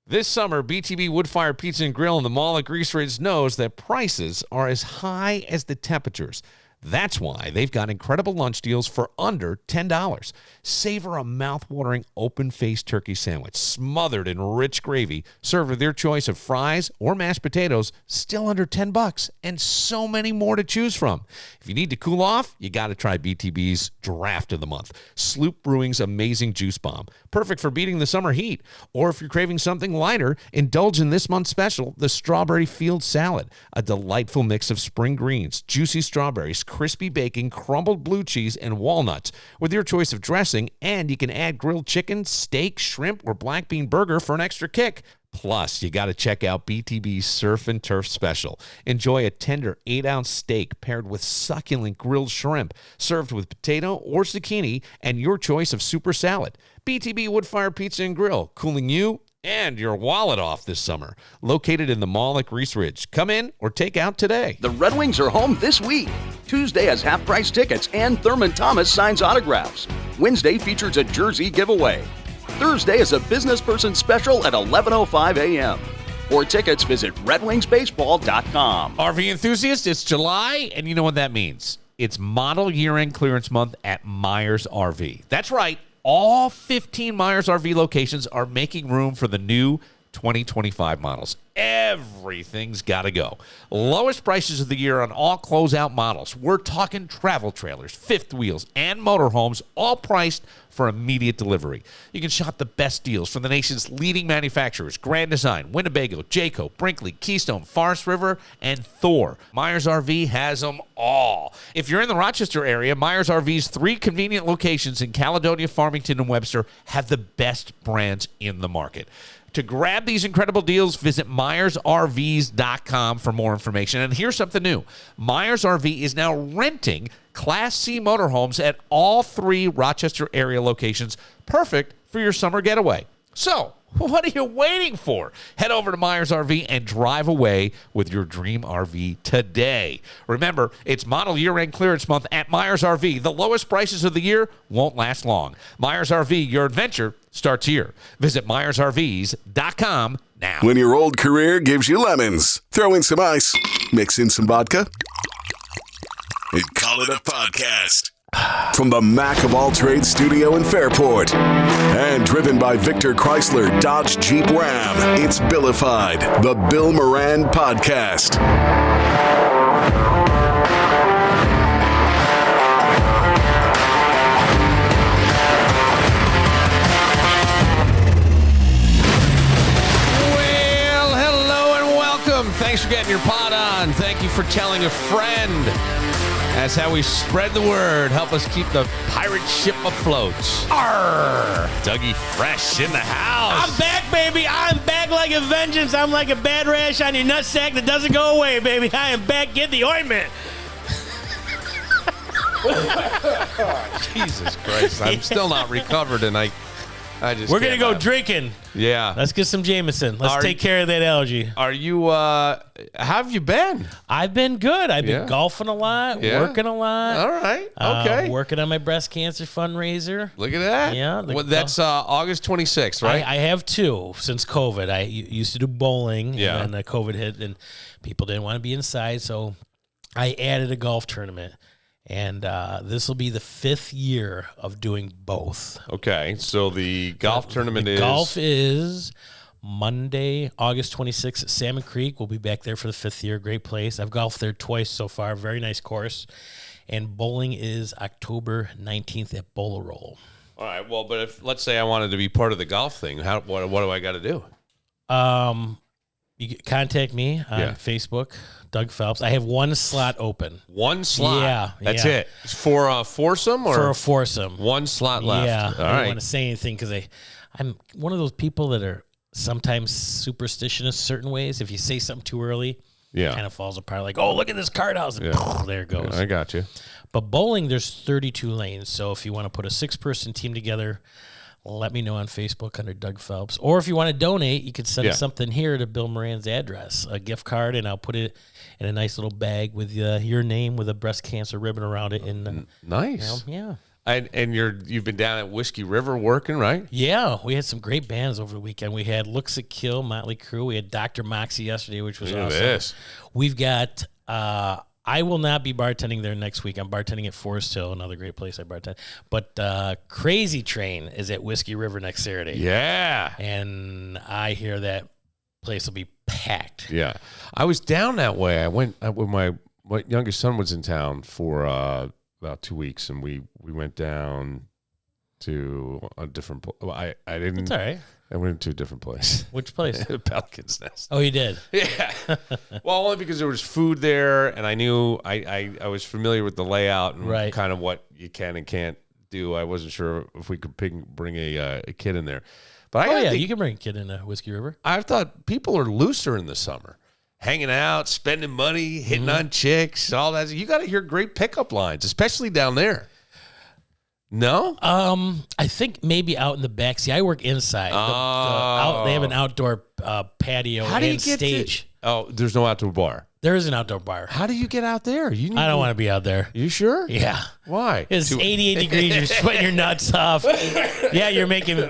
This summer, BTB Wood-Fired Pizza and Grill in the Mall at Grease Ridge knows that prices are as high as the temperatures. That's why they've got incredible lunch deals for under $10. Savor a mouth-watering open-faced turkey sandwich smothered in rich gravy, served with their choice of fries or mashed potatoes, still under $10, and so many more to choose from. If you need to cool off, you got to try BTB's Draft of the Month, Sloop Brewing's amazing juice bomb, perfect for beating the summer heat. Or if you're craving something lighter, indulge in this month's special, the Strawberry Field Salad, a delightful mix of spring greens, juicy strawberries, crispy bacon, crumbled blue cheese, and walnuts with your choice of dressing, and you can add grilled chicken, steak, shrimp, or black bean burger for an extra kick. Plus, you got to check out BTB's Surf and Turf Special. Enjoy a tender 8-ounce steak paired with succulent grilled shrimp, served with potato or zucchini, and your choice of super salad. BTB Wood-Fired Pizza and Grill, cooling you and your wallet off this summer. Located in the Mall at Grease Ridge. Come in or take out today. The Red Wings are home this week. Tuesday has half-price tickets and Thurman Thomas signs autographs. Wednesday features a jersey giveaway. Thursday is a business person special at 11:05 a.m. For tickets, visit redwingsbaseball.com. RV enthusiasts, it's July, and you know what that means. It's model year-end clearance month at Myers RV. That's right. All 15 Myers RV locations are making room for the new 2025 models. Everything's got to go. Lowest prices of the year on all closeout models. We're talking travel trailers, fifth wheels, and motorhomes, all priced for immediate delivery. You can shop the best deals from the nation's leading manufacturers: Grand Design, Winnebago, Jayco, Brinkley, Keystone, Forest River, and Thor. Myers RV has them all. If you're in the Rochester area, Myers RV's 3 convenient locations in Caledonia, Farmington, and Webster have the best brands in the market. To grab these incredible deals, visit MyersRVs.com for more information. And here's something new. Myers RV is now renting Class C motorhomes at all 3 Rochester area locations, perfect for your summer getaway. So, what are you waiting for? Head over to Myers RV and drive away with your dream RV today. Remember, it's model year-end clearance month at Myers RV. The lowest prices of the year won't last long. Myers RV, your adventure starts here. Visit MyersRVs.com now. When your old career gives you lemons, throw in some ice, mix in some vodka, and call it a podcast. From the Mac of All Trades studio in Fairport and driven by Victor Chrysler Dodge Jeep Ram, it's Billified, the Bill Moran Podcast. Well, hello and welcome. Thanks for getting your pod on. Thank you for telling a friend. That's how we spread the word. Help us keep the pirate ship afloat. Arr! Dougie Fresh in the house. I'm back, baby. I'm back like a vengeance. I'm like a bad rash on your nutsack that doesn't go away, baby. I am back. Get the ointment. Jesus Christ. I'm still not recovered, and I just We're going to go drinking. Yeah. Let's get some Jameson. Let's take care of that allergy. Are you, how have you been? I've been good. I've been golfing a lot, working a lot. All right. Okay. Working on my breast cancer fundraiser. Look at that. Yeah. That's August 26th, right? I have 2 since COVID. I used to do bowling, Yeah. and then COVID hit, and people didn't want to be inside, so I added a golf tournament. And this will be the 5th year of doing both. Okay, so the golf tournament is... Golf is Monday, August 26th at Salmon Creek. We'll be back there for the 5th year. Great place. I've golfed there twice so far. Very nice course. And bowling is October 19th at Bowler Roll. All right, well, but if, let's say I wanted to be part of the golf thing, what do I got to do? You can contact me on Facebook, Doug Phelps. I have 1 slot open. 1 slot? Yeah. That's it? For a foursome? Or For a foursome. 1 slot left. Yeah. All I right. don't want to say anything because I'm one of those people that are sometimes superstitious certain ways. If you say something too early, it kind of falls apart. Like, oh, look at this card house. And there it goes. Yeah, I got you. But bowling, there's 32 lanes. So if you want to put a 6-person team together, let me know on Facebook under Doug Phelps. Or if you want to donate, you could send something here to Bill Moran's address, a gift card, and I'll put it in a nice little bag with your name with a breast cancer ribbon around it. And nice. Yeah. And you've been down at Whiskey River working, right? Yeah, we had some great bands over the weekend. We had Looks at Kill, Motley Crue. We had Dr. Moxie yesterday, which was awesome. This. We've got, I will not be bartending there next week. I'm bartending at Forest Hill, another great place I bartend. But Crazy Train is at Whiskey River next Saturday. Yeah. And I hear that place will be packed. Yeah. I was down that way. I went when my youngest son was in town for about 2 weeks, and we went down to a different I didn't. It's all right. I went to a different place. Which place? Pelican's Nest. Oh, you did? Yeah. Well, only because there was food there, and I knew I was familiar with the layout and kind of what you can and can't do. I wasn't sure if we could bring a kid in there. But you can bring a kid in Whiskey River. I thought people are looser in the summer. Hanging out, spending money, hitting on chicks, all that. You got to hear great pickup lines, especially down there. No? I think maybe out in the back. See, I work inside. They have an outdoor patio and stage. There's no outdoor bar. There is an outdoor bar. How do you get out there? I don't want to be out there. You sure? Yeah. Why? It's 88 degrees. You're sweating your nuts off. Yeah, you're making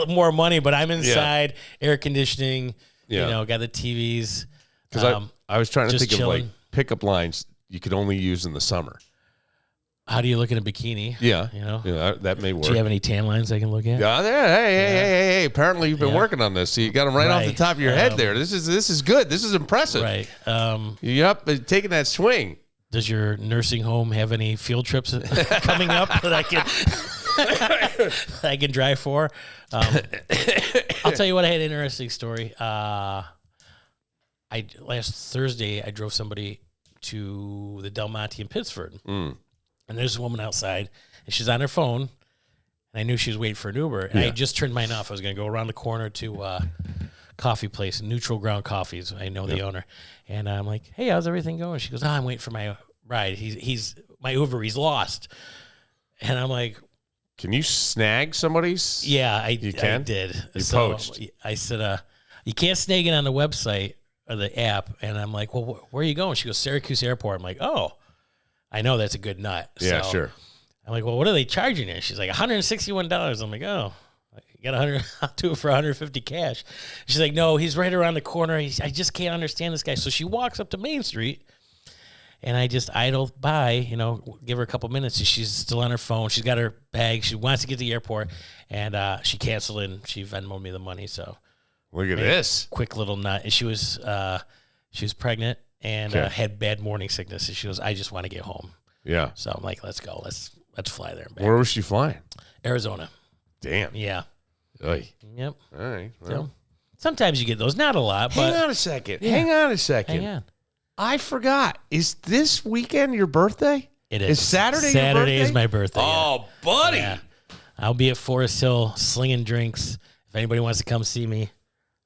more money, but I'm inside, air conditioning, got the TVs. Because I was trying to think chilling. of like pickup lines you could only use in the summer. How do you look in a bikini? Yeah. Yeah, that may work. Do you have any tan lines I can look at? Yeah, hey. Apparently you've been working on this. So you got them right off the top of your head there. This is good. This is impressive. Right. Yep, taking that swing. Does your nursing home have any field trips coming up that I can drive for? I'll tell you what, I had an interesting story. Last Thursday, I drove somebody to the Del Monte in Pittsford. And there's a woman outside, and she's on her phone, and I knew she was waiting for an Uber. And I had just turned mine off. I was going to go around the corner to a coffee place, Neutral Ground Coffees. I know the owner. And I'm like, hey, how's everything going? She goes, I'm waiting for my ride. He's my Uber. He's lost. And I'm like, can you snag somebody's? Yeah, I did. You poached. I said, you can't snag it on the website or the app. And I'm like, well, where are you going? She goes, Syracuse Airport. I'm like, oh. I know that's a good nut. Yeah, so sure. I'm like, well, what are they charging you? She's like, $161. I'm like, oh, you got 100. I'll do it for 150 cash. She's like, no, he's right around the corner. I just can't understand this guy. So she walks up to Main Street, and I just idle by, give her a couple minutes. And she's still on her phone. She's got her bag. She wants to get to the airport, and she canceled it, and she Venmoed me the money. So look at this quick little nut. And she was pregnant. And had bad morning sickness. And she goes, I just want to get home. Yeah. So I'm like, let's go. Let's fly there and back. Where was she flying? Arizona. Damn. Yeah. Oy. Yep. All right. Well. So, sometimes you get those. Not a lot, but. Hang on a second. Yeah. Hang on a second. Hang on. I forgot. Is this weekend your birthday? It is. Is Saturday your birthday? Saturday is my birthday. Oh, buddy. Yeah. I'll be at Forest Hill slinging drinks. If anybody wants to come see me.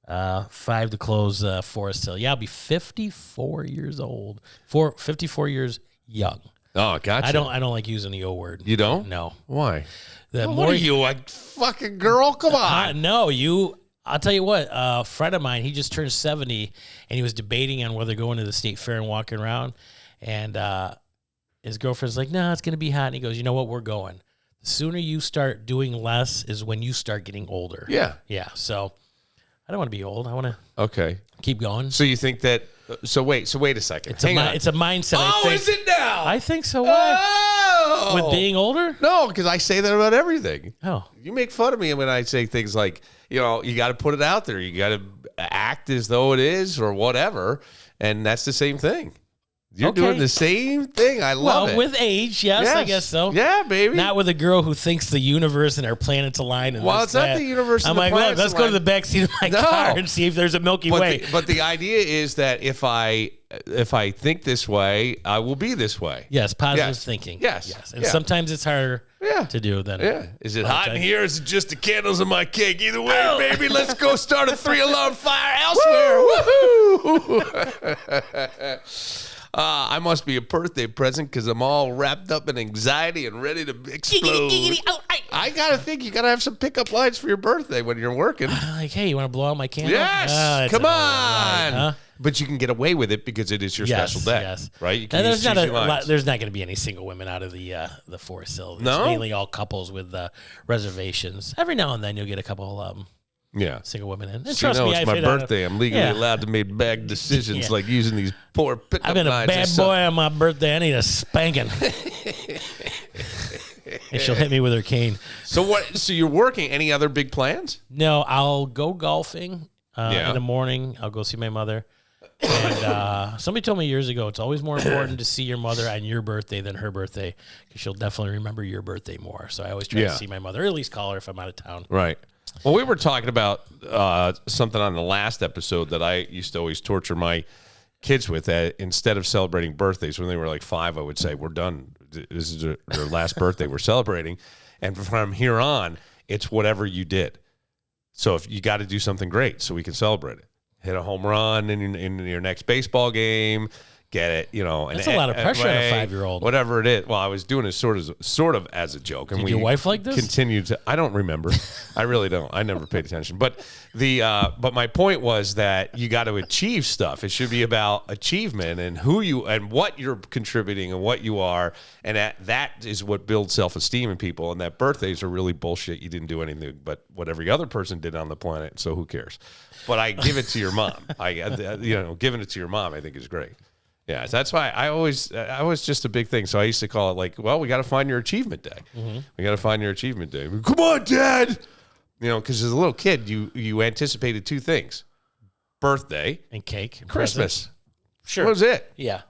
5 to close Forest Hill. Yeah, I'll be 54 years old. 54 years young. Oh, gotcha. I don't like using the O word. You don't? No. Why? What are you, a fucking girl? Come on. No, I'll tell you what, a friend of mine, he just turned 70, and he was debating on whether going to the state fair and walking around, and his girlfriend's like, no, it's going to be hot, and he goes, you know what, we're going. The sooner you start doing less is when you start getting older. Yeah. Yeah, so I don't want to be old. I want to keep going. So you think that, so wait a second. It's a mindset, I think. Is it now? I think so. Why? Oh. With being older? No, because I say that about everything. Oh. You make fun of me when I say things like, you got to put it out there. You got to act as though it is or whatever. And that's the same thing. You're doing the same thing. I love it. With age, yes, I guess so. Yeah, baby. Not with a girl who thinks the universe and our planets align. And it's not the universe and the planets. I'm like, look, let's go to the back seat of my car and see if there's a Milky Way. But the idea is that if I think this way, I will be this way. Yes, positive thinking. Yes. And sometimes it's harder to do than. Yeah. Is it hot in here? Or is it just the candles in my cake? Either way, baby, let's go start a 3-alarm fire elsewhere. Woohoo! I must be a birthday present because I'm all wrapped up in anxiety and ready to explode. I gotta think you gotta have some pickup lines for your birthday when you're working. Like, hey, you want to blow out my candle? Yes, come on. but you can get away with it because it is your special day. Yes. Right? You can there's not going to be any single women out of the Forest Hill. It's mainly all couples with reservations. Every now and then you'll get a couple single women in. And trust me, it's my birthday. I'm legally allowed to make bad decisions like using these poor pickup lines. I've been a bad boy on my birthday. I need a spanking. And she'll hit me with her cane. So what? So you're working. Any other big plans? No, I'll go golfing in the morning. I'll go see my mother. And somebody told me years ago, it's always more important to see your mother on your birthday than her birthday because she'll definitely remember your birthday more. So I always try to see my mother, or at least call her if I'm out of town. Right. Well, we were talking about something on the last episode that I used to always torture my kids with. Instead of celebrating birthdays, when they were like 5, I would say, we're done. This is their last birthday we're celebrating. And from here on, it's whatever you did. So if you got to do something great so we can celebrate it. Hit a home run in your next baseball game. Get it, That's a lot of pressure on a 5-year-old. Whatever it is. Well, I was doing it sort of as a joke. And Did your wife like this? Continued to. I don't remember. I really don't. I never paid attention. But but my point was that you got to achieve stuff. It should be about achievement and who you and what you're contributing and what you are, and that is what builds self-esteem in people. And that birthdays are really bullshit. You didn't do anything but what every other person did on the planet. So who cares? But I give it to your mom. Giving it to your mom, I think is great. Yeah, that's why I was just a big thing. So I used to call it like, well, we got to find your achievement day. Mm-hmm. We got to find your achievement day. Come on, Dad. Because as a little kid, you anticipated 2 things: birthday and cake, and Christmas. Presents. Sure, what was it? Yeah,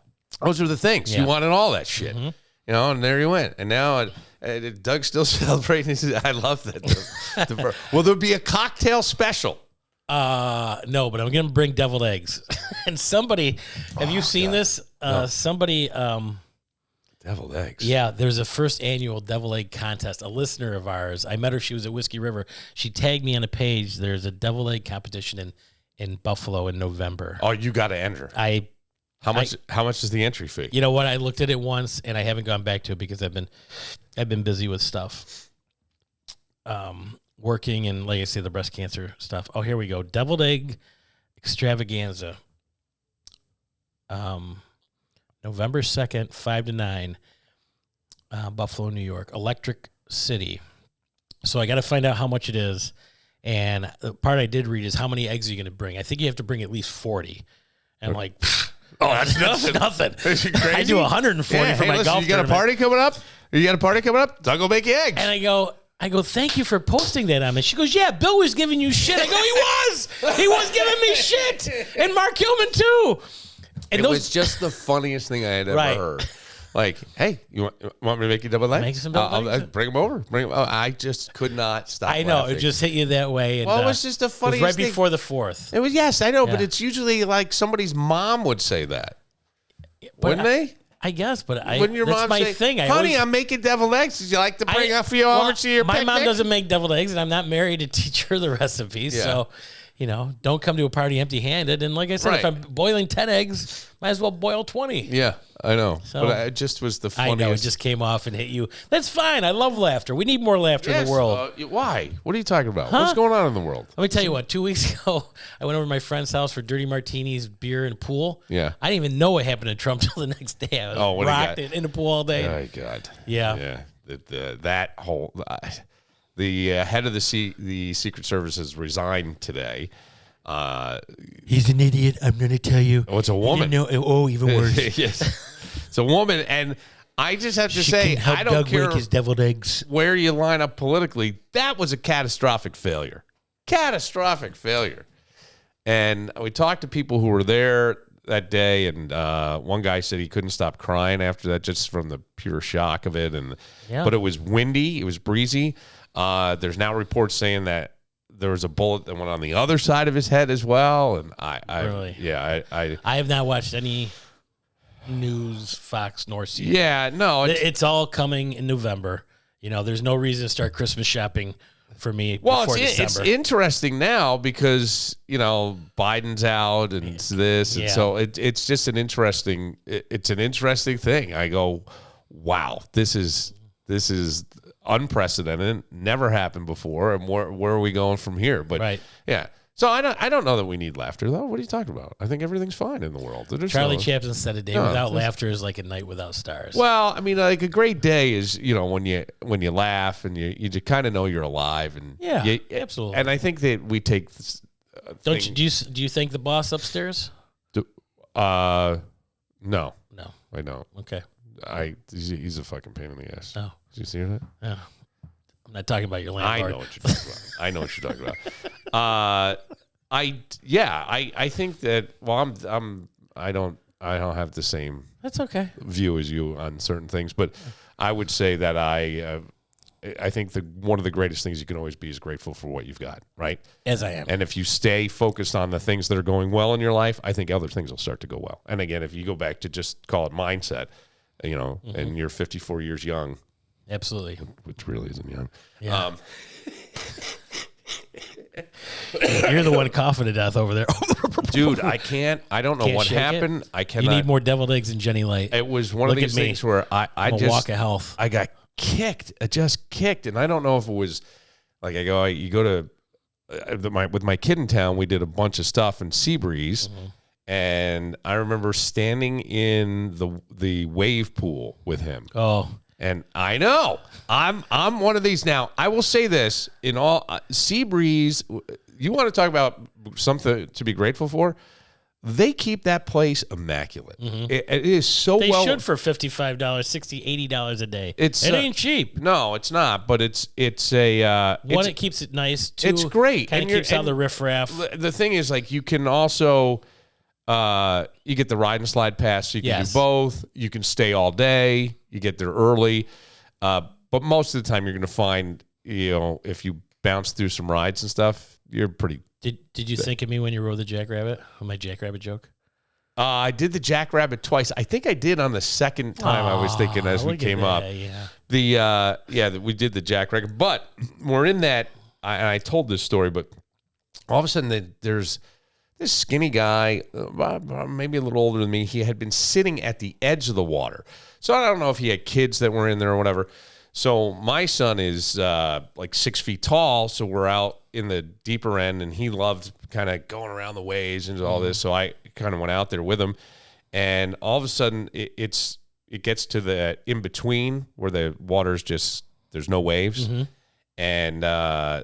those were the things you wanted. All that shit. Mm-hmm. And there you went. And now Doug's still celebrating. I love that. Will there be a cocktail special? No, but I'm going to bring deviled eggs. And somebody, have you seen this? No. Somebody, deviled eggs. Yeah, there's a first annual deviled egg contest. A listener of ours, I met her. She was at Whiskey River. She tagged me on a page. There's a deviled egg competition in Buffalo in November. Oh, you got to enter. How much is the entry fee? You know what? I looked at it once and I haven't gone back to it because I've been busy with stuff. Working and, like I say, the breast cancer stuff. Oh, here we go. Deviled egg extravaganza. November 2nd, 5 to 9, Buffalo, New York, Electric City. So I got to find out how much it is. And the part I did read is how many eggs are you going to bring? I think you have to bring at least 40. And I'm like, that's nothing. Is you crazy? I do 140 for my golf You got a party coming up? Doug will make you eggs. And I go, thank you for posting that on me. She goes, yeah, Bill was giving you shit. I go, he was giving me shit. And Mark Hillman, too. And it was just the funniest thing I had ever heard. Like, hey, you want me to make you double eggs? Make some double eggs. Bring them over. I just could not stop I know. laughing. It just hit you that way. And, it was just the funniest thing. It was thing. Right before the 4th. It was, yes, I know, but it's usually like somebody's mom would say that. Wouldn't they? I guess, but Wouldn't your that's mom my say, thing. Honey, I'm making deviled eggs. Would you like to bring a few over to your picnic? My mom doesn't make deviled eggs, and I'm not married to teach her the recipes. Yeah. So, don't come to a party empty-handed. And like I said, if I'm boiling 10 eggs, might as well boil 20. Yeah, I know. So, but it just was the funniest. I know, it just came off and hit you. That's fine. I love laughter. We need more laughter in the world. Why? What are you talking about? What's going on in the world? Let me tell you what. 2 weeks ago, I went over to my friend's house for dirty martinis, beer, and pool. Yeah. I didn't even know what happened to Trump till the next day. I was rocked in the pool all day. Oh, God. Yeah. Yeah. That whole... the head of the Secret Service has resigned today. He's an idiot. I'm going to tell you. Oh, it's a woman. Even worse. Yes, it's a woman, and I just have to say, I don't care make his deviled eggs. Where you line up politically. That was a catastrophic failure. And we talked to people who were there that day, and one guy said he couldn't stop crying after that, just from the pure shock of it. But it was windy, it was breezy. There's now reports saying that there was a bullet that went on the other side of his head as well, and I have not watched any news, Fox nor CNN. Yeah, no, it's all coming in November. There's no reason to start Christmas shopping for me. Well, before December. It's interesting now because Biden's out and it's this, and so it's just an interesting. It's an interesting thing. I go, wow, this is unprecedented, never happened before, and where are we going from here? But yeah, So I don't know that we need laughter, though. What are you talking about? I think everything's fine in the world. Charlie Chaplin said a day without laughter is like a night without stars. Well, I mean, like a great day is, when you laugh and you just kind of know you're alive. And absolutely. And I think that we take this do you thank the boss upstairs? No. No. I don't. Okay. He's a fucking pain in the ass. Oh. Did you see that? Yeah. I'm not talking about your landlord. I know what you're talking about. I know what you're talking about. I think that I don't have the same That's okay. view as you on certain things, but I would say that I think one of the greatest things you can always be is grateful for what you've got, right? As I am. And if you stay focused on the things that are going well in your life, I think other things will start to go well. And again, if you go back to just call it mindset, and you're 54 years young. Absolutely. Which really isn't young. Yeah. You're the one coughing to death over there. Dude, I don't know what happened. I cannot. You need more deviled eggs than Jenny Light. It was one of these things where I just walk of health. I got kicked. I just kicked, and I don't know if it was like you go to with my kid in town. We did a bunch of stuff in Seabreeze, and I remember standing in the wave pool with him. Oh. And I know I'm one of these now. I will say this in all Seabreeze. You want to talk about something to be grateful for? They keep that place immaculate. It is so they well. They should for $55, $60, $80 a day. It ain't cheap. No, it's not. But it's it keeps it nice. Two, it's great. Kind of keeps out the riffraff. The thing is, like, you can also. You get the ride and slide pass, so you can do both. You can stay all day. You get there early. But most of the time, you're going to find, if you bounce through some rides and stuff, you're pretty. Did you think of me when you rode the Jackrabbit? My Jackrabbit joke? I did the Jackrabbit twice. I think I did on the second time. I was thinking as we came up. Yeah. We did the Jackrabbit. But we're in that, and I told this story, but all of a sudden there's this skinny guy, maybe a little older than me. He had been sitting at the edge of the water. So I don't know if he had kids that were in there or whatever. So my son is like 6 feet tall, so we're out in the deeper end, and he loved kind of going around the waves and all this. So I kind of went out there with him, and all of a sudden it gets to the in between where the water's just there's no waves. And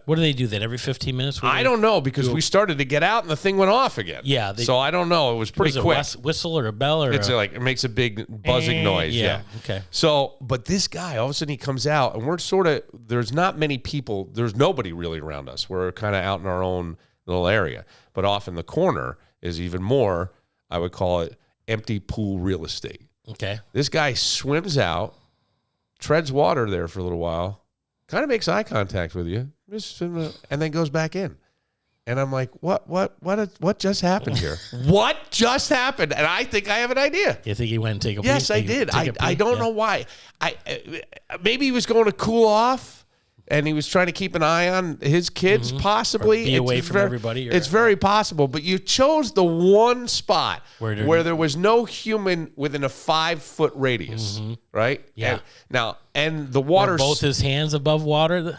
what do they do that every 15 minutes? I don't know, because we started to get out and the thing went off again. Yeah. So I don't know. It was pretty quick. Whistle or a bell or it's like it makes a big buzzing noise. Yeah. Okay. So, but this guy, all of a sudden he comes out, and we're sort of there's not many people. There's nobody really around us. We're kind of out in our own little area. But off in the corner is even more. I would call it empty pool real estate. Okay. This guy swims out, treads water there for a little while. Kind of makes eye contact with you, and then goes back in. And I'm like, what just happened here? What just happened? And I think I have an idea. You think he went and take a peek? Yes, I did. I don't know why. Maybe he was going to cool off, and he was trying to keep an eye on his kids, possibly. Or be away from everybody. It's very possible. But you chose the one spot where there was no human within a 5-foot radius, right? Yeah. And the water. Were both his hands above water?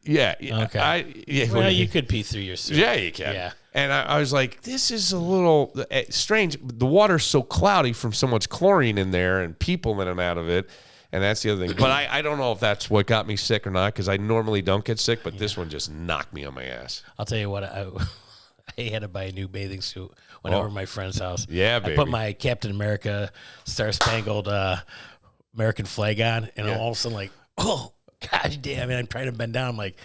Yeah. Okay. Well, you could pee through your suit. Yeah, you can. Yeah. And I was like, this is a little strange. The water's so cloudy from so much chlorine in there and people in and out of it. And that's the other thing. But I don't know if that's what got me sick or not, because I normally don't get sick, but this one just knocked me on my ass. I'll tell you what, I had to buy a new bathing suit when over to my friend's house. Yeah, baby. I put my Captain America Star-Spangled American flag on, and I'm all of a sudden like, oh, gosh damn it. I'm trying to bend down. I'm like,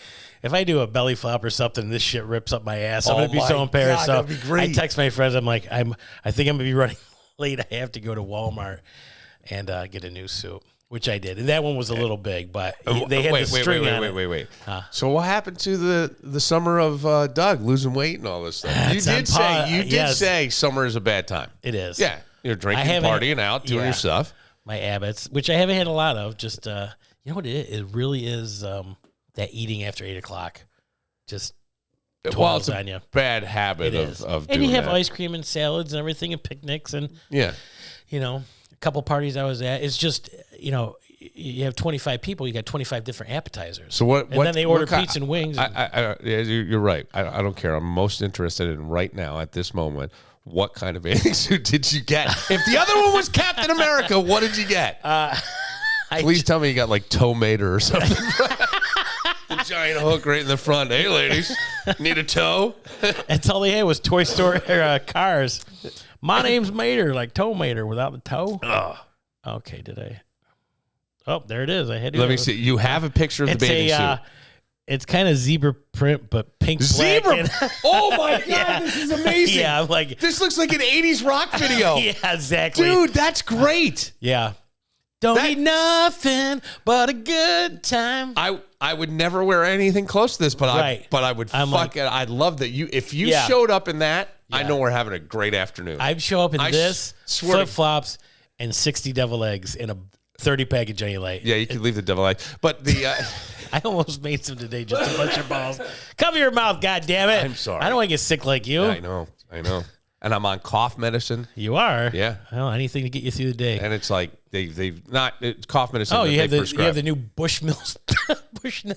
if I do a belly flop or something, this shit rips up my ass. I'm going to be so embarrassed. So that'd be great. I text my friends. I'm like, I think I'm going to be running late. I have to go to Walmart and get a new suit. Which I did, and that one was a little big, but they had the string on it. Wait. So what happened to the summer of Doug losing weight and all this stuff? You did say summer is a bad time. It is. Yeah, you're drinking, partying out, doing your stuff. My Abbott's, which I haven't had a lot of. Just you know what it is? It really is that eating after 8 o'clock. Just it's on you. Bad habit of doing and you have that. ice cream and salads and everything and picnics and yeah, a couple parties I was at. It's just, you have 25 people, you got 25 different appetizers. So what? And then they order pizza and wings. You're right. I don't care. I'm most interested in right now at this moment. What kind of bathing suit did you get? If the other one was Captain America, what did you get? Please tell me you got like toe mater or something. The giant hook right in the front. Hey, ladies, need a toe? That's all they had was Toy Story cars. My name's Mater, like toe mater without the toe. Okay, did I? Oh, there it is. I had to. Let me see. You have a picture of the bathing suit. It's kind of zebra print, but pink zebra. Black. Oh my God, this is amazing. Yeah, I'm like, this looks like an 80s rock video. Yeah, exactly. Dude, that's great. Yeah. Don't need nothing but a good time. I would never wear anything close to this, but I would I'd love that if you showed up in that, I know we're having a great afternoon. I'd show up in this, flip-flops, and 60 devil eggs in a 30-pack of Jenny Light. Yeah, you could leave the devil eggs. But the I almost made some today just to bunch your balls. Cover your mouth, goddammit. I'm sorry. I don't want to get sick like you. Yeah, I know. And I'm on cough medicine. You are? Yeah. Well, anything to get you through the day. And it's like they've not it's cough medicine. Oh, you have the new Bushnell's cough medicine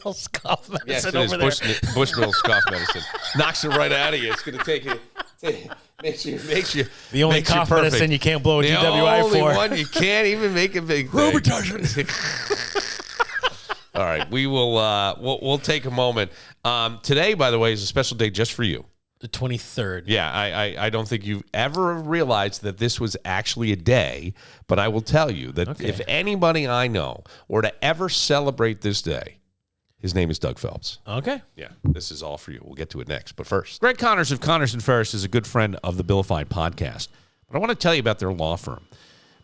over there. Bushnell's cough medicine knocks it right out of you. It's going to take it. Makes you the only cough medicine you can't blow a DWI for. The only one you can't even make a big thing. All right, we will. We'll take a moment. Today, by the way, is a special day just for you. The 23rd. Yeah, I don't think you've ever realized that this was actually a day, but I will tell you that if anybody I know were to ever celebrate this day, his name is Doug Phelps. Okay. Yeah, this is all for you. We'll get to it next. But first, Greg Connors of Connors & Ferris is a good friend of the Billified podcast. But I want to tell you about their law firm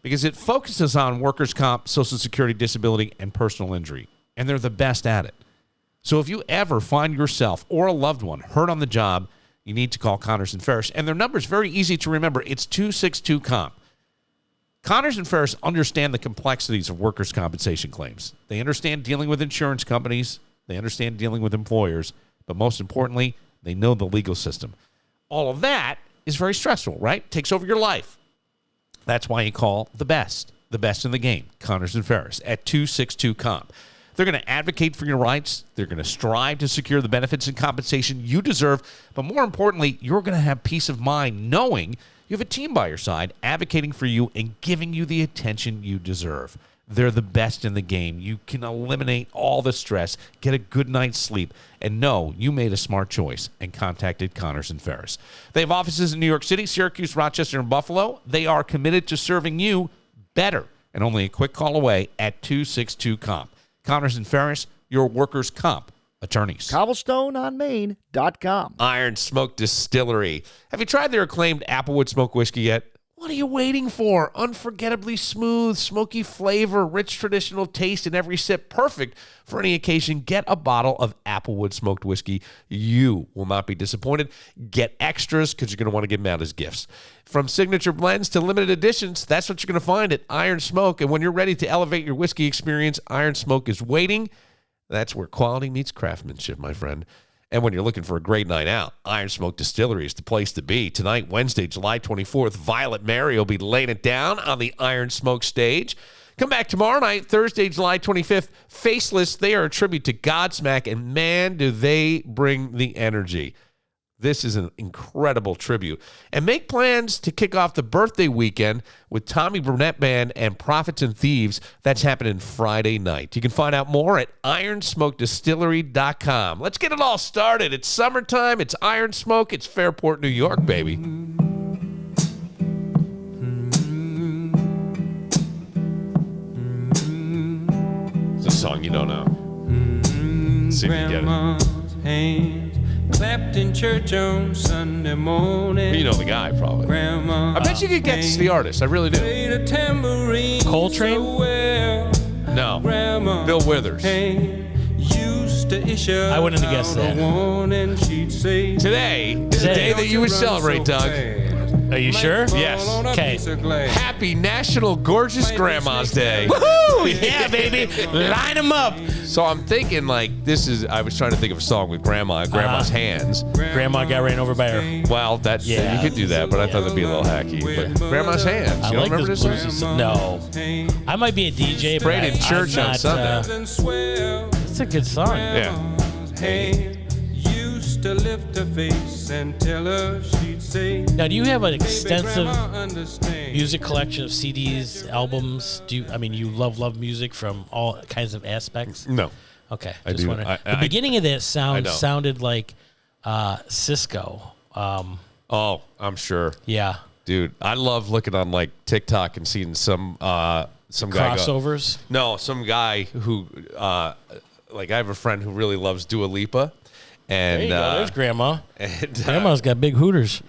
because it focuses on workers' comp, Social Security, disability, and personal injury, and they're the best at it. So if you ever find yourself or a loved one hurt on the job, you need to call Connors & Ferris. And their number is very easy to remember. It's 262-COMP. Connors & Ferris understand the complexities of workers' compensation claims. They understand dealing with insurance companies. They understand dealing with employers. But most importantly, they know the legal system. All of that is very stressful, right? Takes over your life. That's why you call the best in the game, Connors & Ferris, at 262-COMP. They're going to advocate for your rights. They're going to strive to secure the benefits and compensation you deserve. But more importantly, you're going to have peace of mind knowing you have a team by your side advocating for you and giving you the attention you deserve. They're the best in the game. You can eliminate all the stress, get a good night's sleep, and know you made a smart choice and contacted Connors & Ferris. They have offices in New York City, Syracuse, Rochester, and Buffalo. They are committed to serving you better and only a quick call away at 262-COMP. Connors & Ferris, your workers' comp attorneys. CobblestoneOnMain.com. Iron Smoke Distillery. Have you tried their acclaimed Applewood Smoked Whiskey yet? What are you waiting for? Unforgettably smooth, smoky flavor, rich traditional taste in every sip. Perfect for any occasion. Get a bottle of Applewood Smoked Whiskey. You will not be disappointed. Get extras because you're going to want to give them out as gifts. From signature blends to limited editions, that's what you're going to find at Iron Smoke. And when you're ready to elevate your whiskey experience, Iron Smoke is waiting. That's where quality meets craftsmanship, my friend. And when you're looking for a great night out, Iron Smoke Distillery is the place to be. Tonight, Wednesday, July 24th, Violet Mary will be laying it down on the Iron Smoke stage. Come back tomorrow night, Thursday, July 25th. Faceless, they are a tribute to Godsmack, and man, do they bring the energy. This is an incredible tribute. And make plans to kick off the birthday weekend with Tommy Burnett Band and Prophets and Thieves. That's happening Friday night. You can find out more at ironsmokedistillery.com. Let's get it all started. It's summertime. It's Iron Smoke. It's Fairport, New York, baby. It's a song you don't know. See if you get it. Clapped in church on Sunday morning. You know the guy, probably. Grandma, I bet you could guess the artist. I really do. played a tambourine Coltrane? so well. No. Grandma Bill Withers. used to issue I wouldn't have guessed out that. a warning, she'd say, Today is the day that you would celebrate, Doug. Are you sure? Yes. Okay. Happy National Gorgeous Grandma's Day. Woohoo! Yeah, baby. Line them up. So I'm thinking like I was trying to think of a song with Grandma's hands. Grandma got ran over by her. Well, Yeah. you could do that, but I thought that'd be a little hacky. But Grandma's hands. I You don't like remember this this bluesy song? song. No. I might be a DJ, but Played in church I'm on not, Sunday. it's a good song. Yeah. Used to lift her face and tell her she'd say, Now, do you have an extensive Grandma understand. music collection of CDs, albums? You love music from all kinds of aspects? No. Okay, I just do. wondering. I- The beginning of that I don't. sounded like Cisco. Oh, I'm sure. Yeah, Dude, I love looking on like TikTok and seeing some guy crossovers. some guy who like I have a friend who really loves Dua Lipa. And There you go. There's Grandma. and, Grandma's got big hooters.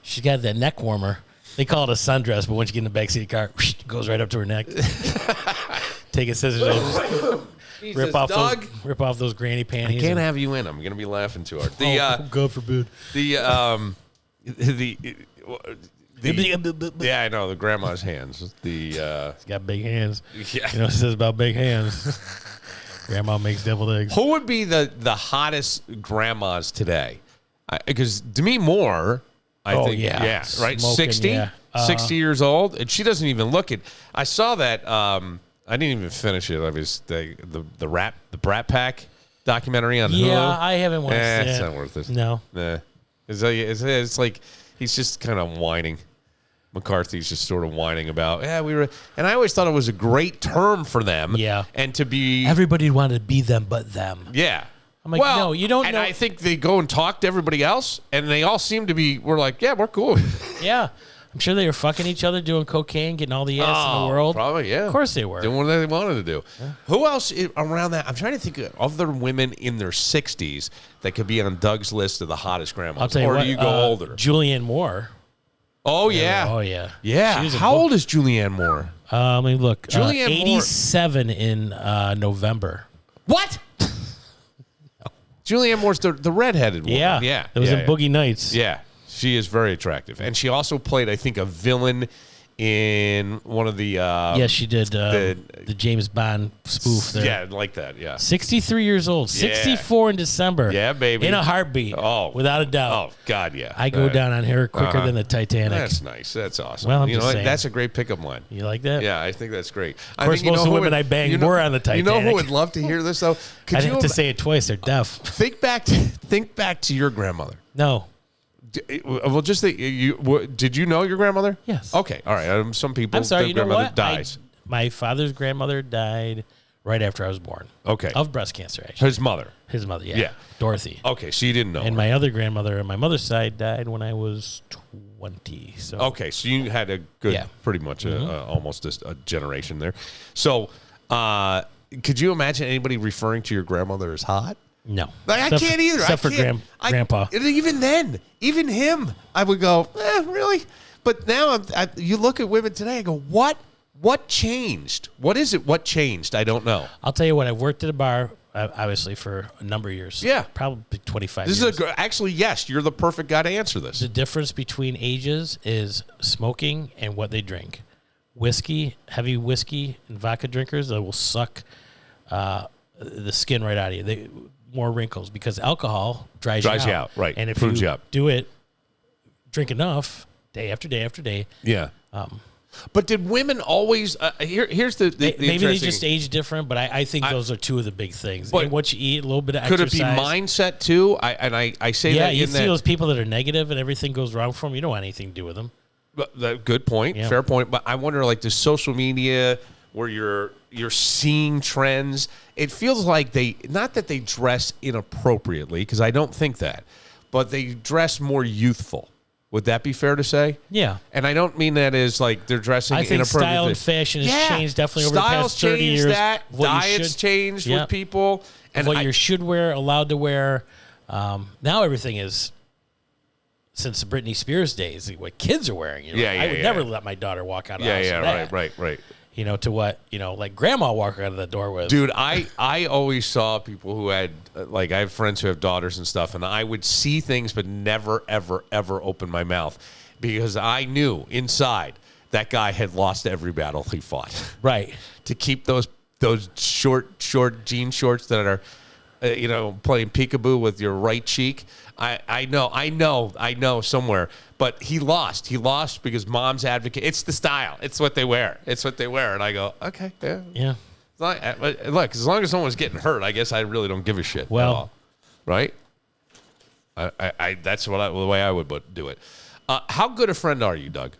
She's got that neck warmer. They call it a sundress, but once you get in the backseat of the car, it goes right up to her neck. Take a scissors and Jesus, rip off those granny panties. can't have you in. I'm gonna be laughing too hard. God forbid. The yeah, I know the grandma's hands. She's got big hands. Yeah. You know what it says about big hands? Grandma makes deviled eggs. Who would be the hottest grandmas today? Because Demi Moore, I think, yeah. right, Smoking, 60, yeah. 60 years old, and she doesn't even look it. I saw that. I didn't even finish it. I was the Brat Pack documentary on Hulu. Yeah, I haven't watched it. It's not worth it. No. Nah. It's like he's just kind of whining. McCarthy's just sort of whining about, and I always thought it was a great term for them. Yeah. And to be. Everybody wanted to be them but them. Yeah. I'm like, no, you don't and know. I think they go and talk to everybody else, and they all seem to be, we're like, yeah, we're cool. Yeah. I'm sure they were fucking each other, doing cocaine, getting all the ass in the world. Probably, yeah. Of course they were. Doing what they wanted to do. Yeah. Who else around that? I'm trying to think of other women in their 60s that could be on Doug's list of the hottest grandmas. I'll tell you or what, do you go older? Julianne Moore. Oh, yeah. Oh, yeah. Yeah. How old is Julianne Moore? Let me look. Julianne Moore. 87 in November. What? Julianne Moore's the redheaded woman. Yeah. Yeah. It was yeah, in Boogie Nights. Yeah. She is very attractive. And she also played, I think, a villain in one of the... Yes, she did the James Bond spoof there. Yeah, like that, yeah. 63 years old. Yeah. 64 in December. Yeah, baby. In a heartbeat. Oh. Without a doubt. Oh, God, yeah. I go down on her quicker than the Titanic. That's nice. That's awesome. Well, I'm you know, just saying. that's a great pickup line. You like that? Yeah, I think that's great. Of course, most of the women I banged were on the You know who Titanic. would love to hear this, though? I'd have to say it twice. They're deaf. Think back to your grandmother. No. Well, just did you know your grandmother? Yes. Okay. All right. Some people. I'm sorry. Their You know grandmother what? dies. My father's grandmother died right after I was born. Okay. Of breast cancer, actually. His mother. His mother, yeah. Yeah. Dorothy. Okay, so you didn't know. And her. my other grandmother on my mother's side died when I was 20. So Okay, so you had a good, Yeah. pretty much almost a generation there. So, could you imagine anybody referring to your grandmother as hot? no. Like, I can't either. Except for Grandpa. Even then, even him, I would go, really? But now you look at women today, I go, what? What changed? What is it? What changed? I don't know. I'll tell you what. I've worked at a bar, obviously, for a number of years. Yeah. Probably 25 This years. is actually, yes, you're the perfect guy to answer this. The difference between ages is smoking and what they drink. Whiskey, heavy whiskey and vodka drinkers, they will suck the skin right out of you. More wrinkles because alcohol dries you out. Right. And if Prunes you you up. do it, drink enough, day after day after day. Yeah. But did women always? Here's the maybe they just age different, but I think those are two of the big things. But And what you eat, a little bit of Could exercise. it be mindset too? I say Yeah, that you in see those people that are negative and everything goes wrong for them. You don't want anything to do with them. Good point. Yeah. Fair point. But I wonder, like, the social media where you're seeing trends. It feels like not that they dress inappropriately, because I don't think that, but they dress more youthful. Would that be fair to say? Yeah. And I don't mean that as like they're dressing I think inappropriately. style and fashion has changed definitely over the Styles past 30 changed years. that. What you Diets should- changed Yep. with people. And what you should wear, allowed to wear. Now everything is, since the Britney Spears days, what kids are wearing. You're Yeah, like, yeah, I would yeah. never let my daughter walk out of the house in that. right. to what, like grandma walking out of the door with. Dude, I always saw people who had, like, I have friends who have daughters and stuff, and I would see things but never, ever, ever open my mouth because I knew inside that guy had lost every battle he fought. Right. To keep those short jean shorts that are, playing peekaboo with your right cheek. I know somewhere. But he lost. He lost because mom's advocate. It's the style. It's what they wear. And I go, okay, yeah. Yeah. Look, as long as someone's getting hurt, I guess I really don't give a shit. Well, at all. Right? That's the way I would do it. How good a friend are you, Doug?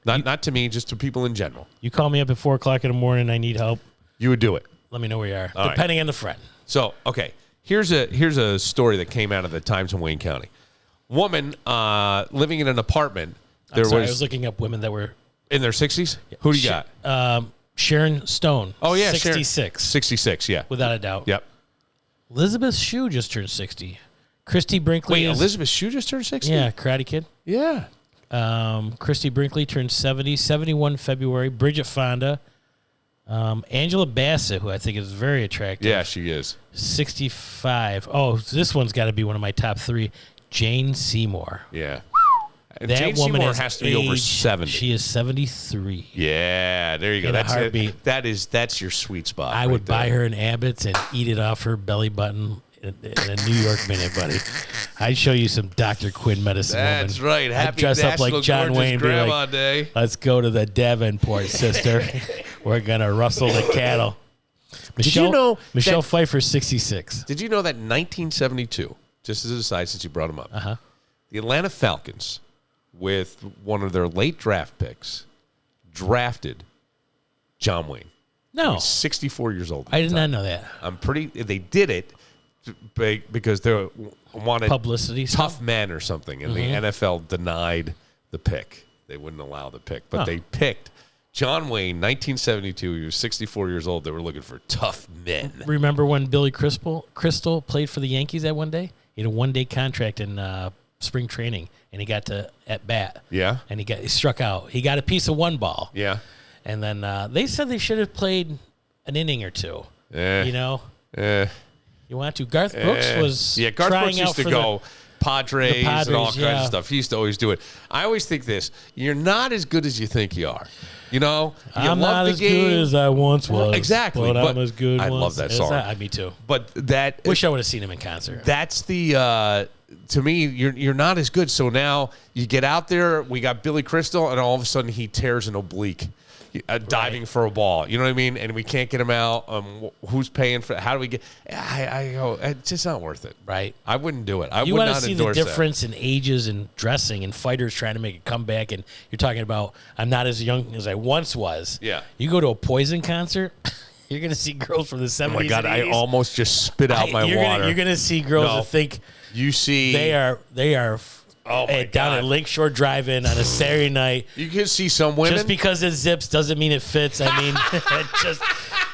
Not to me, just to people in general. You call me up at 4 o'clock in the morning. I need help. You would do it. Let me know where you are, All depending right. on the friend. So, okay, here's a story that came out of the Times in Wayne County. Woman living in an apartment. I was looking up women that were in their 60s. Who do you got? Sharon Stone. Oh yeah, 66. 66. Yeah, without a doubt. Yep. Elizabeth Shue just turned 60. Christy Brinkley. Wait, Elizabeth Shue just turned 60? Yeah, Karate Kid. Yeah. Christy Brinkley turned 70. 71 February. Bridget Fonda. Angela Bassett, who I think is very attractive. Yeah, she is. 65. Oh, this one's got to be one of my top 3. Jane Seymour. Yeah. That Jane woman Seymour has to be over 70. She is 73. Yeah, there you go. In a That's heartbeat. it. That's your sweet spot. I would buy her an Abbott's and eat it off her belly button in a New York minute, buddy. I'd show you some Dr. Quinn medicine. That's woman. right. I'd Happy dress up National like John Gorgeous Wayne and be Grandma like, Day. let's go to the Davenport, sister. We're going to rustle the cattle. Michelle Pfeiffer, 66. Did you know that in 1972, just as an aside since you brought him up, the Atlanta Falcons, with one of their late draft picks, drafted John Wayne. No. He's 64 years old. I did not know that. They did it because they wanted publicity tough men or something, and the NFL denied the pick. They wouldn't allow the pick, but they picked John Wayne, 1972. He was 64 years old. They were looking for tough men. Remember when Billy Crystal played for the Yankees that one day? He had a one-day contract in spring training, and he got to at bat. Yeah. And he struck out. He got a piece of one ball. Yeah. And then they said they should have played an inning or two. You know? You want to? Garth Brooks was Garth trying Brooks used out to for go Padres and all kinds yeah. of stuff. He used to always do it. I always think this: you're not as good as you think you are. You know, I'm love not the as game. good as I once was. Exactly, but I'm as good. I love that song. Me too. But that wish I would have seen him in concert. That's the to me, you're not as good. So now you get out there. We got Billy Crystal, and all of a sudden he tears an oblique. Diving for a ball, you know what I mean, and we can't get him out. Who's paying for it? How do we get? I go, it's just not worth it, right? I wouldn't do it. You want to see the difference in ages and dressing and fighters trying to make a comeback, and you're talking about I'm not as young as I once was. Yeah, you go to a Poison concert, you're gonna see girls from the 70s. Oh my God, and 80s. I almost just spit out my water. You're gonna see girls that think you see they are. Oh my down God. at Lakeshore Drive-In on a Saturday night. You can see some women. Just because it zips doesn't mean it fits. I mean,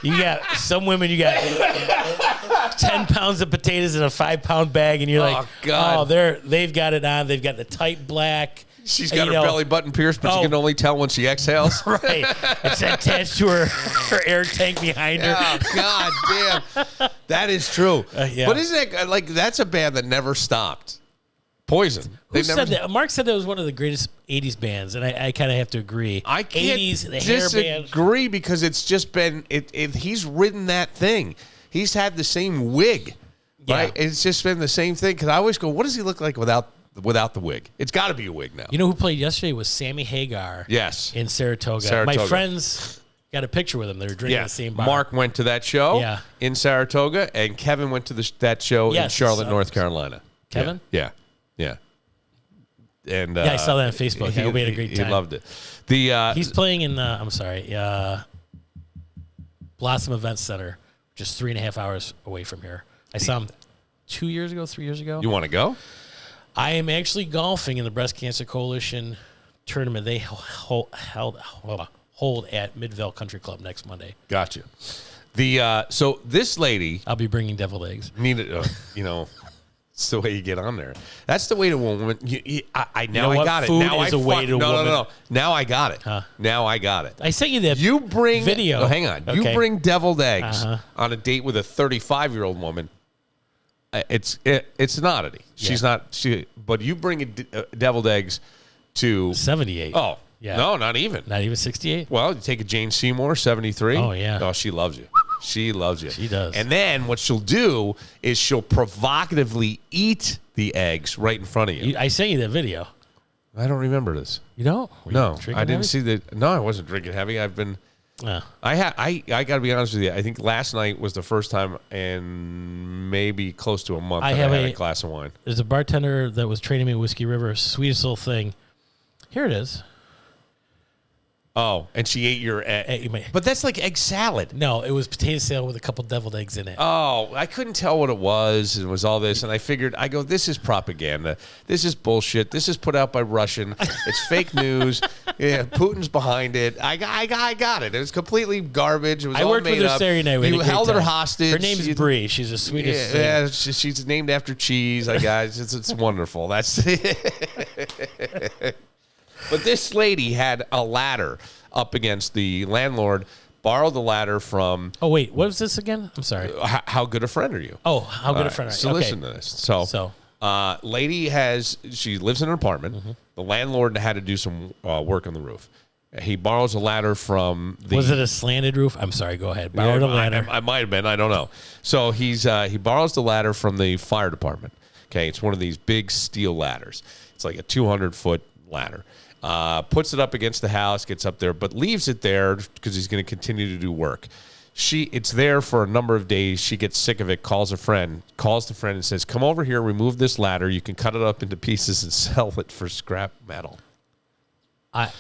you got some women, you got 10 pounds of potatoes in a 5-pound bag, and you're like, God. They've got it on. They've got the tight black. She's got her belly button pierced, but you can only tell when she exhales. Right. It's attached to her air tank behind her. Oh, God damn. That is true. Yeah. But isn't it like that's a band that never stopped? Poison. Who said that? Mark said that was one of the greatest 80s bands, and I kind of have to agree. I can't 80s, the hair band. disagree because it's just been he's ridden that thing. He's had the same wig, right? It's just been the same thing. Because I always go, what does he look like without the wig? It's got to be a wig now. You know who played yesterday was Sammy Hagar. Yes, in Saratoga. My friends got a picture with him. They were drinking the same bar. Mark went to that show in Saratoga, and Kevin went to that show in Charlotte, North Carolina. Kevin? Yeah. And I saw that on Facebook. He had a great time. He loved it. He's playing in Blossom Event Center, just 3.5 hours away from here. I saw him 3 years ago. You want to go? I am actually golfing in the Breast Cancer Coalition tournament. They hold at Midvale Country Club next Monday. Gotcha. So this lady, I'll be bringing deviled eggs. Needed, It's the way you get on there. That's the way to woman. I got it. Food Now is a way to woman. No. Now I got it. Huh. Now I got it. I sent you that You bring video. Oh, hang on. Okay. You bring deviled eggs on a date with a 35-year-old woman. It's an oddity. She's not. But you bring deviled eggs to 78. Oh yeah. No, not even. Not even 68. Well, you take a Jane Seymour, 73. Oh yeah. Oh, she loves you. She loves you. She does. And then what she'll do is she'll provocatively eat the eggs right in front of you. I sent you that video. I don't remember this. You don't? No, I didn't see that. No, I wasn't drinking heavy. I've been. I got to be honest with you. I think last night was the first time in maybe close to a month that I had a glass of wine. There's a bartender that was training me at Whiskey River. Sweetest little thing. Here it is. Oh, and she ate your egg. But that's like egg salad. No, it was potato salad with a couple deviled eggs in it. Oh, I couldn't tell what it was. It was all this. And I figured, this is propaganda. This is bullshit. This is put out by Russian. It's fake news. Yeah, Putin's behind it. I got it. It was completely garbage. It was all made up. I worked with her Saturday night. You held her hostage. Her name's Brie. She's the sweetest thing. Yeah, she's named after cheese. It's wonderful. That's But this lady had a ladder up against the landlord, borrowed the ladder from... Oh, wait. What was this again? I'm sorry. How good a friend are you? Oh, how good a friend are you? So listen to this. So lady she lives in an apartment. Mm-hmm. The landlord had to do some work on the roof. He borrows a ladder from the... Was it a slanted roof? I'm sorry. Go ahead. Borrowed a ladder. I might have been. I don't know. So he borrows the ladder from the fire department. Okay, it's one of these big steel ladders. It's like a 200-foot ladder. Puts it up against the house, gets up there, but leaves it there because he's going to continue to do work. It's there for a number of days. She gets sick of it, calls the friend and says, come over here, remove this ladder. You can cut it up into pieces and sell it for scrap metal. I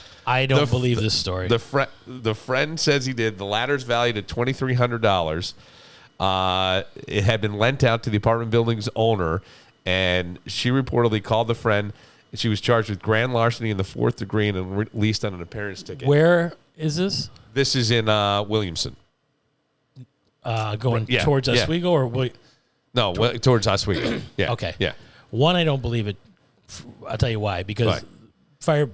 don't believe this story. The friend says he did. The ladder's valued at $2,300. It had been lent out to the apartment building's owner, and she reportedly called the friend. She was charged with grand larceny in the 4th degree and released on an appearance ticket. Where is this? This is in Williamson. Going towards Oswego or No, towards Oswego. Yeah. Okay. Yeah. One, I don't believe it. I'll tell you why. Because fire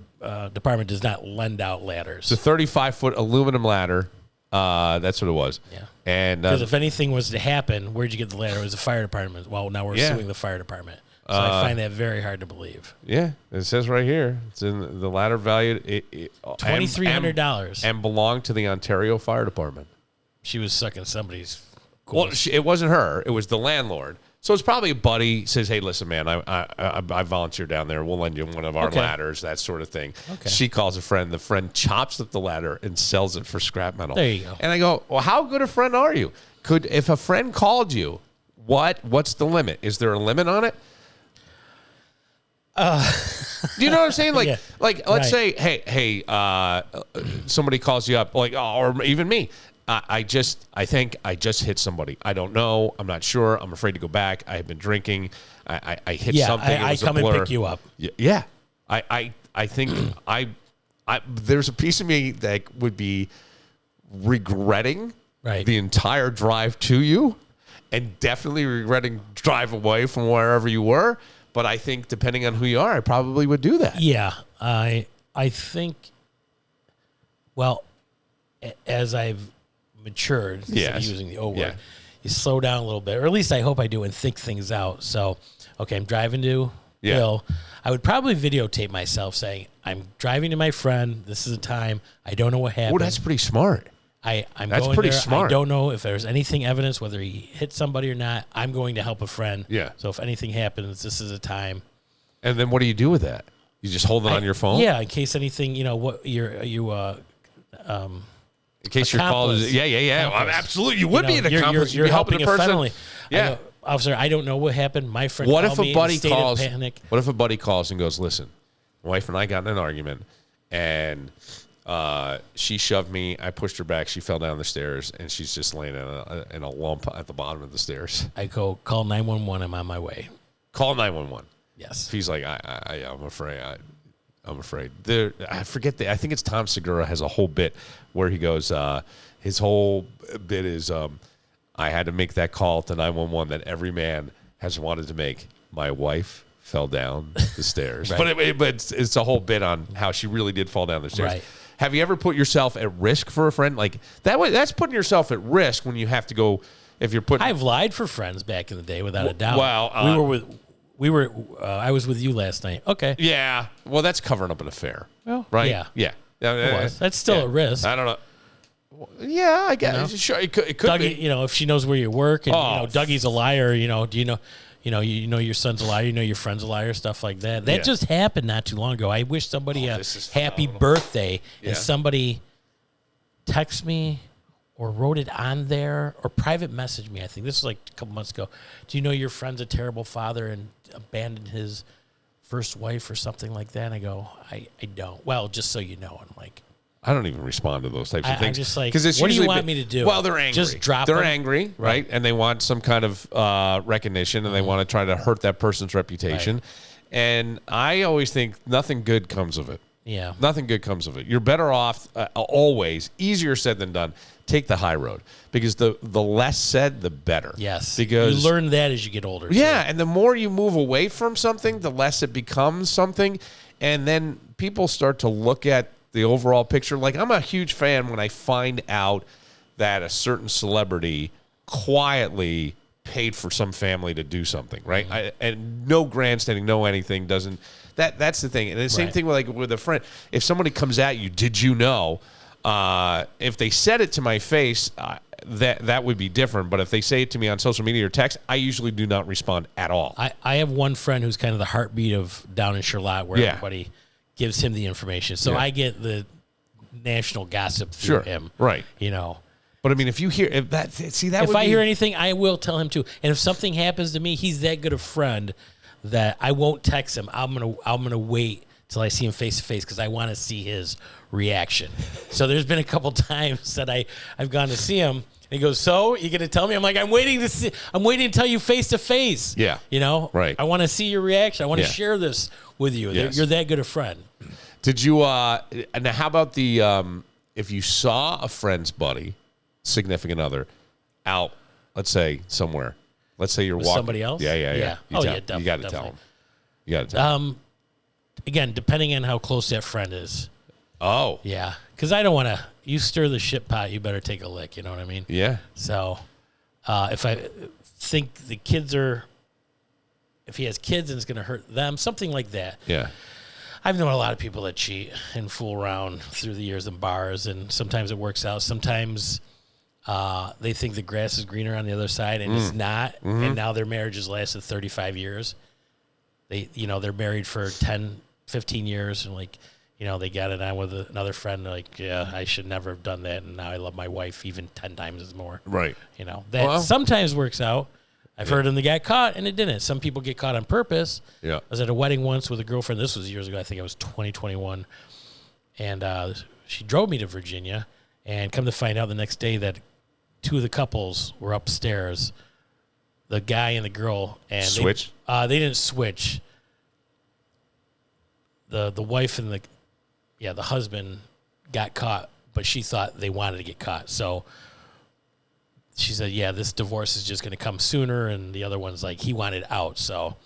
department does not lend out ladders. It's a 35-foot aluminum ladder. That's what it was. Yeah. And because if anything was to happen, where'd you get the ladder? It was the fire department. Well, now we're suing the fire department. So I find that very hard to believe. Yeah, it says right here. It's in the ladder valued $2,300 and belonged to the Ontario Fire Department. She was sucking somebody's. Well, it wasn't her. It was the landlord. So it's probably a buddy says, "Hey, listen, man, I volunteer down there. We'll lend you one of our ladders, that sort of thing." Okay. She calls a friend. The friend chops up the ladder and sells it for scrap metal. There you go. And I go, "Well, how good a friend are you? If a friend called you, what's the limit? Is there a limit on it?" Do you know what I'm saying? Let's say, hey, somebody calls you up, or even me. I think I just hit somebody. I don't know. I'm not sure. I'm afraid to go back. I have been drinking. I hit something. I come and pick you up. Yeah. I think there's a piece of me that would be regretting the entire drive to you, and definitely regretting drive away from wherever you were. But I think depending on who you are, I probably would do that. Yeah, I think. Well, as I've matured, instead of using the O word, you slow down a little bit, or at least I hope I do, and think things out. So, okay, I'm driving to Bill. I would probably videotape myself saying, "I'm driving to my friend. This is the time. I don't know what happened." Well, that's pretty smart. That's going pretty there. Smart. I don't know if there's anything evidence whether he hit somebody or not. I'm going to help a friend. Yeah. So if anything happens, this is a time. And then what do you do with that? You just hold it on your phone? Yeah, in case anything, in case your call is absolutely. You would be an accomplice. You're helping a person. Friendly. Yeah. Officer, I don't know what happened. My friend What called if me a buddy in a state calls? of panic. What if a buddy calls and goes, "Listen, my wife and I got in an argument, and she shoved me. I pushed her back. She fell down the stairs, and she's just laying in a lump at the bottom of the stairs." I go, call 911. I'm on my way. Call 911. Yes. If he's like, I'm afraid. I'm afraid. I forget I think it's Tom Segura has a whole bit where he goes. His whole bit is, I had to make that call to 911 that every man has wanted to make my wife fell down the stairs. Right. But it's a whole bit on how she really did fall down the stairs. Right. Have you ever put yourself at risk for a friend? Like that way, that's putting yourself at risk when you have to go. If you're putting, I've lied for friends back in the day, without a doubt. Well, I was with you last night. Okay. yeah. Well, that's covering up an affair. Well, right? yeah. Yeah. That's still a risk. I don't know. Yeah, I guess. Sure, it could Dougie, be. if she knows where you work, and Oh. Dougie's a liar, do you know? You know your son's a liar. You know your friend's a liar. Stuff like that. That Yeah. just happened not too long ago. I wish somebody a this is happy phenomenal. birthday, Yeah. and somebody text me or wrote it on there or private messaged me. I think this was like a couple months ago. Do you know your friend's a terrible father and abandoned his first wife or something like that? And I go, I don't. Well, just so you know. I'm like, I don't even respond to those types of I'm things. just like, 'Cause it's what do you usually want me to do? Well, they're angry. Just drop They're them? angry, right? And they want some kind of recognition, and they want to try to hurt that person's reputation. Right. And I always think nothing good comes of it. yeah. Nothing good comes of it. You're better off always, easier said than done, take the high road. Because the less said, the better. Yes. Because you learn that as you get older. yeah, too. and the more you move away from something, the less it becomes something. And then people start to look at the overall picture. Like, I'm a huge fan when I find out that a certain celebrity quietly paid for some family to do something, right? And no grandstanding, no anything doesn't. That's the thing. And the same Right. thing with a friend. If somebody comes at you, did you know? If they said it to my face, that would be different. But if they say it to me on social media or text, I usually do not respond at all. I have one friend who's kind of the heartbeat of down in Charlotte, where Yeah. everybody gives him the information. So Yeah. I get the national gossip through Sure. him. Right. But I mean, if you hear if that, see that. If would I be, hear anything, I will tell him too. And if something happens to me, he's that good a friend that I won't text him. I'm gonna wait till I see him face to face because I want to see his reaction. So there's been a couple times that I've gone to see him. And he goes, "So you gonna tell me?" I'm like, "I'm waiting to tell you face to face." Yeah. Right. I want to see your reaction. I want to Yeah. share this with you. Yes. You're that good a friend. Did you? And how about the? If you saw a friend's buddy, significant other, out, let's say somewhere, let's say you're With walking somebody else? Yeah. Yeah. You Oh, tell- yeah, You got to definitely. tell them. You got to tell them. Again, depending on how close that friend is. Oh. Yeah. Because I don't want to. You stir the shit pot, you better take a lick. You know what I mean? Yeah. So, if I think the kids are, if he has kids and it's going to hurt them, something like that. Yeah. I've known a lot of people that cheat and fool around through the years in bars, and sometimes it works out. Sometimes they think the grass is greener on the other side, and it's not. Mm-hmm. And now their marriage has lasted 35 years. They're married for 10, 15 years, and they got it on with another friend. Like, yeah, I should never have done that, and now I love my wife even 10 times as more. Right. That sometimes works out. I've heard them that got caught, and it didn't. Some people get caught on purpose. Yeah. I was at a wedding once with a girlfriend. This was years ago. I think it was 2021. And she drove me to Virginia, and come to find out the next day that two of the couples were upstairs, the guy and the girl. And Switch? They didn't switch. The wife and the husband got caught, but she thought they wanted to get caught. So she said, yeah, this divorce is just going to come sooner. And the other one's like, he wanted out. So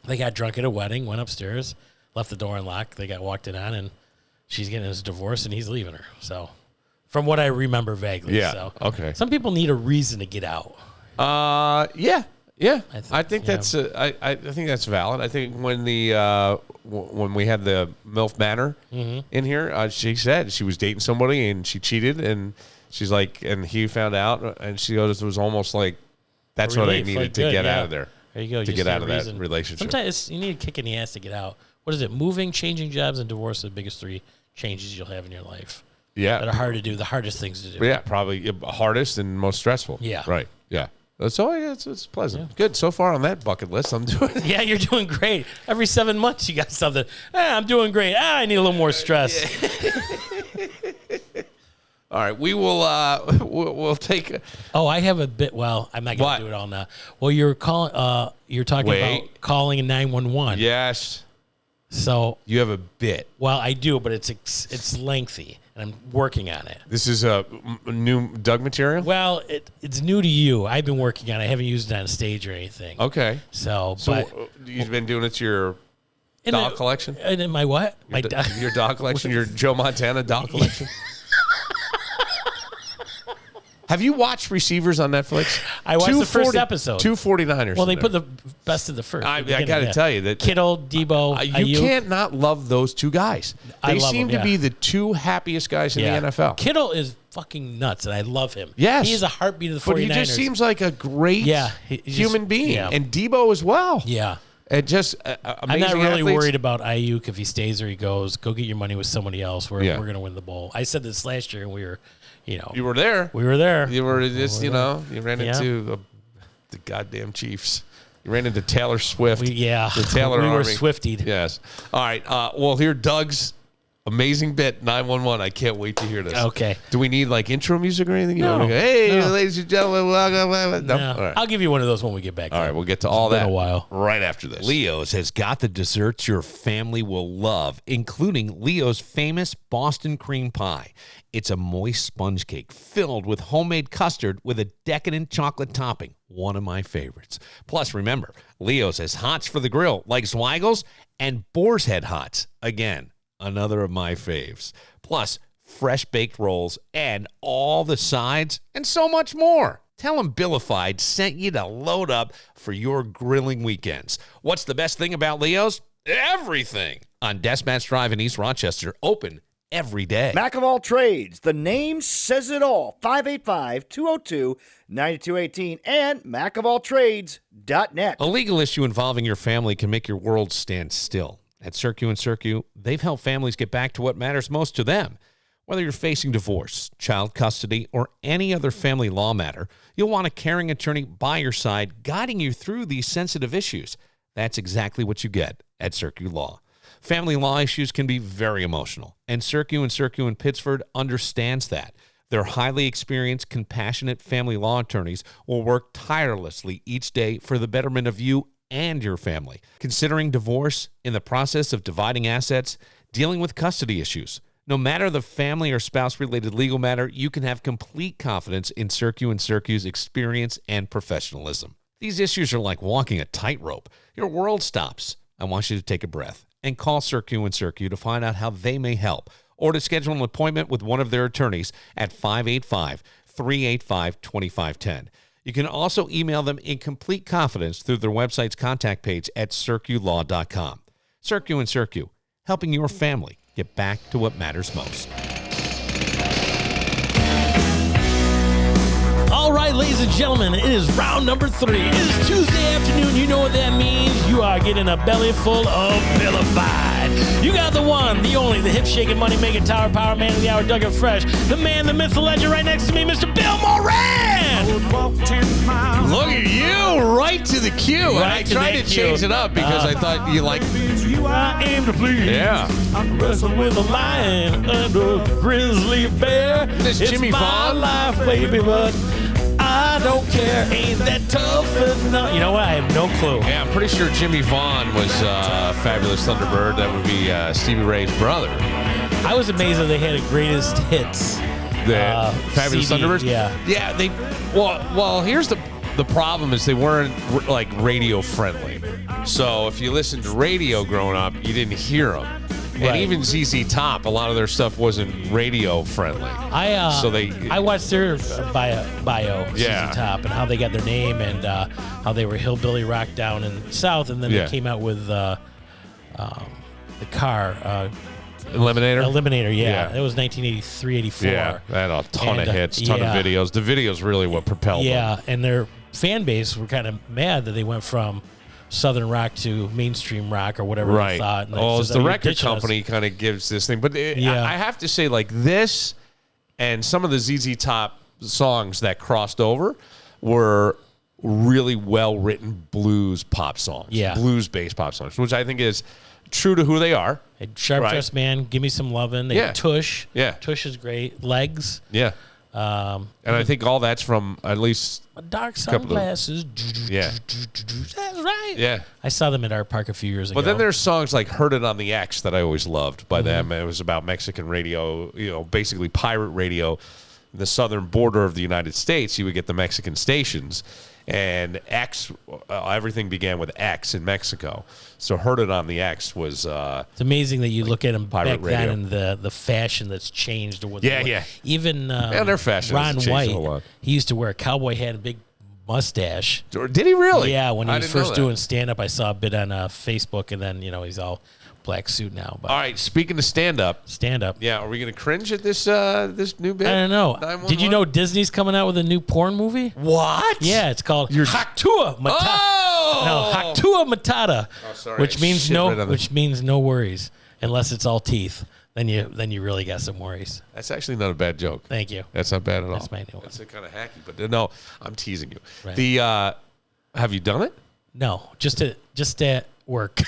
they got drunk at a wedding, went upstairs, left the door unlocked. They got walked in on, and she's getting his divorce, and he's leaving her. So from what I remember vaguely. Yeah, So okay. Some people need a reason to get out. Yeah. Yeah. I I think think, that's I think that's valid. I think when when we had the MILF Manor in here, she said she was dating somebody and she cheated, and she's like, and he found out, and she goes, it was almost like that's what I Relief, needed like, to good, get yeah. out of there. There you go. To Just get need out a of that reason. relationship. Sometimes you need a kick in the ass to get out. What is it? Moving, changing jobs, and divorce are the biggest three changes you'll have in your life. That are Yeah. hard to do, the hardest things to do. Yeah, probably hardest and most stressful. Yeah. Right. Yeah. So it's pleasant. Good. So far on that bucket list, I'm doing Yeah, you're doing great. Every 7 months you got something. I'm doing great. I need a little more stress. All right, we will we'll take Oh, I have a bit. Well, I'm not going What? to do it all now. Well, you're calling. You're talking Wait. about calling 911. yes. So you have a bit. Well, I do, but it's lengthy, and I'm working on it. This is a new Doug material? Well, it's new to you. I've been working on it. I haven't used it on stage or anything. Okay. So but you've been doing it to your dog collection? And in my what? Your dog collection? Your Joe Montana dog collection? Have you watched Receivers on Netflix? I watched the first episode. 2 49ers. Well, they put the best of the first. I got to tell you that Kittle, Debo, you Ayuk. can't not love those two guys. They seem to be the two happiest guys in the NFL. Kittle is fucking nuts, and I love him. Yes. He is a heartbeat of the 49ers. But he just seems like a great human being. Yeah. And Debo as well. Yeah. And just amazing I'm not really athletes. worried about Ayuk if he stays or he goes. Go get your money with somebody else. We're going to win the bowl. I said this last year, and we were, You were there. We were there. You were just, you ran into the goddamn Chiefs. You ran into Taylor Swift. The Taylor Army. We were Swiftied. Yes. All right. Well, here, Doug's amazing bit, 911. I can't wait to hear this. Okay. Do we need like intro music or anything? No. Hey, ladies and gentlemen. Welcome. No. All right. I'll give you one of those when we get back. All right. We'll get to all It's that been a while. right after this. Leo's has got the desserts your family will love, including Leo's famous Boston cream pie. It's a moist sponge cake filled with homemade custard with a decadent chocolate topping, one of my favorites. Plus, remember, Leo's has hots for the grill, like Zweigel's and Boar's Head hots. Again, another of my faves. Plus, fresh baked rolls and all the sides and so much more. Tell them Billified sent you to load up for your grilling weekends. What's the best thing about Leo's? Everything. On Desmatch Drive in East Rochester, open every day. Mac of all trades. The name says it all. 585-202-9218 and macofalltrades.net. A legal issue involving your family can make your world stand still. At Circu and Circu, they've helped families get back to what matters most to them. Whether you're facing divorce, child custody, or any other family law matter, you'll want a caring attorney by your side guiding you through these sensitive issues. That's exactly what you get at Circu Law. Family law issues can be very emotional, and Circu in Pittsford understands that. Their highly experienced, compassionate family law attorneys will work tirelessly each day for the betterment of you and your family. Considering divorce, in the process of dividing assets, dealing with custody issues. No matter the family or spouse-related legal matter, you can have complete confidence in Circu's experience and professionalism. These issues are like walking a tightrope. Your world stops. I want you to take a breath and call Circu to find out how they may help, or to schedule an appointment with one of their attorneys at 585-385-2510. You can also email them in complete confidence through their website's contact page at circulaw.com. Circu, helping your family get back to what matters most. All right, ladies and gentlemen, it is round number 3. It is Tuesday afternoon. You know what that means. You are getting a belly full of Billified. You got the one, the only, the hip-shaking, money-making, tower power man of the hour, Doug Fresh. The man, the myth, the legend, right next to me, Mr. Bill Moran. Look at you, right to the cue. And I tried to change it up because I thought you liked You I aim to please. Yeah. I'm wrestling with a lion and a grizzly bear. This it's Jimmy my Vaughn? life, baby, but I don't care. Ain't that tough enough? You know what? I have no clue. Yeah, I'm pretty sure Jimmy Vaughn was Fabulous Thunderbird. That would be Stevie Ray's brother. I was amazed that they had a greatest hits. The Fabulous CD, Thunderbirds? yeah. Yeah, they well, here's the problem is they weren't like radio friendly. So if you listened to radio growing up, you didn't hear them. And Right. even ZZ Top, a lot of their stuff wasn't radio friendly. I watched their bio, Yeah. ZZ Top, and how they got their name, and how they were hillbilly rock down in the South, and then Yeah. they came out with the car. Eliminator? Yeah. It was 1983, 84. Yeah, they had a ton And, of hits, ton of videos. The video's really what propelled them. Yeah, and their fan base were kind of mad that they went from Southern rock to mainstream rock or whatever Right. they thought. And Oh, they it's said, the "Oh, you're record ditching us." company kind of gives this thing. But Yeah. I have to say, like this and some of the ZZ Top songs that crossed over were really well-written blues pop songs. Yeah. Blues-based pop songs, which I think is true to who they are. Sharp Right. Dressed Man, Give Me Some Lovin'. They Yeah. Tush. Yeah. Tush is great. Legs. Yeah. And I think all that's from at least Dark Couple of- sunglasses. Yeah. Sounds right. Yeah. I saw them at Art Park a few years ago. But then there's songs like Heard It on the X that I always loved by them. It was about Mexican radio, basically pirate radio. The southern border of the United States, you would get the Mexican stations. And X, everything began with X in Mexico. So Heard It on the X was... it's amazing that you look at them back radio. then and the fashion that's changed. Yeah. Even their fashion Ron has changed a whole White, lot. he used to wear a cowboy hat and a big mustache. Did he really? Yeah, when he I was didn't know first that. doing stand-up, I saw a bit on Facebook, and then, he's all black suit now. But All right, speaking of stand-up. stand-up. Yeah, are we going to cringe at this new bit? I don't know. 911? Did you know Disney's coming out with a new porn movie? What? Yeah, it's called Haktua Matata. Oh! No, Haktua Matata, sorry, which I means shit right on which means no worries, unless it's all teeth. Then you really got some worries. That's actually not a bad joke. Thank you. That's not bad at all. That's my new one. That's kind of hacky, but no, I'm teasing you. Right. Have you done it? No, just at work.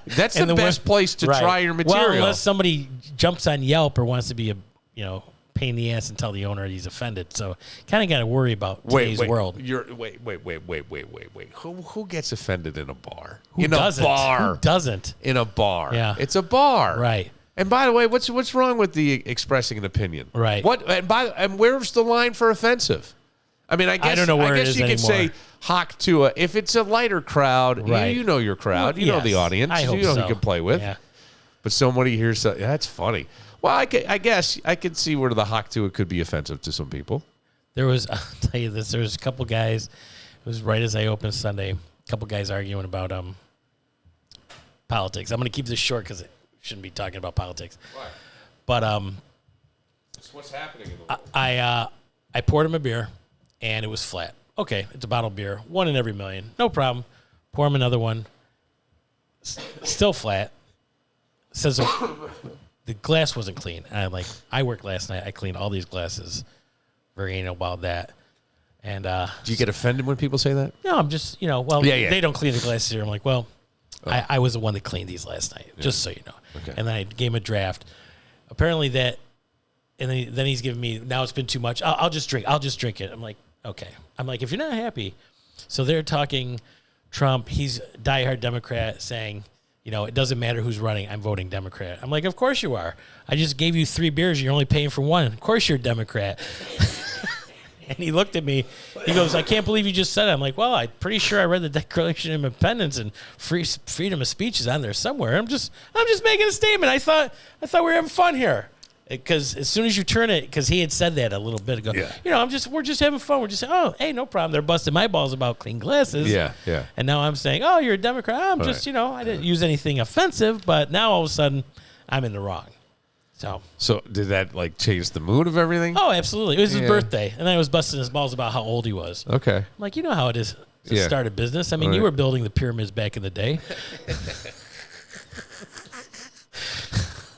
That's And the the best work- place to Right. try your material. Well, unless somebody jumps on Yelp or wants to be a pain in the ass and tell the owner he's offended. So kind of got to worry about today's world. Wait. Who gets offended in a bar? Who in doesn't? a bar. Who doesn't? In a bar. Yeah. It's a bar. Right. And by the way, what's wrong with the expressing an opinion? Right. And where's the line for offensive? I mean, I guess don't know where it is you could say anymore. hock to a. If it's a lighter crowd, Right. you know your crowd, you know Yes, the audience, I hope you know so. who you can play with. Yeah. But somebody hears that's funny. Well, I guess I could see where the hock to it could be offensive to some people. There was, I'll tell you this, there was a couple guys, it was right as I opened Sunday, a couple guys arguing about politics. I'm going to keep this short because I shouldn't be talking about politics. Why? But That's what's happening in the world. I poured him a beer, and it was flat. Okay, it's a bottled beer, 1 in every million, no problem. Pour him another one, still flat. Says the glass wasn't clean. And I'm like, I worked last night. I cleaned all these glasses. Very anal about that. And Do you get offended when people say that? no, I'm just, Yeah. they don't clean the glasses here. I'm like, well, I was the one that cleaned these last night, just so you know. Okay. And then I gave him a draft. Apparently that, and then he's giving me, now it's been too much. I'll just drink it. I'm like, okay. I'm like, if you're not happy. So they're talking Trump. He's a diehard Democrat saying, it doesn't matter who's running. I'm voting Democrat. I'm like, of course you are. I just gave you 3 beers. You're only paying for 1. Of course you're a Democrat. And he looked at me. He goes, I can't believe you just said it. I'm like, well, I'm pretty sure I read the Declaration of Independence and freedom of speech is on there somewhere. I'm just making a statement. I thought we were having fun here. Because as soon as you turn it, because he had said that a little bit ago, we're just having fun. We're just saying, oh, hey, no problem. They're busting my balls about clean glasses. Yeah. And now I'm saying, oh, you're a Democrat. I'm just, I didn't use anything offensive, but now all of a sudden I'm in the wrong. So did that change the mood of everything? Oh, absolutely. It was his birthday, and then I was busting his balls about how old he was. Okay. I'm like, you know how it is to Yeah. start a business. I mean, Right. you were building the pyramids back in the day.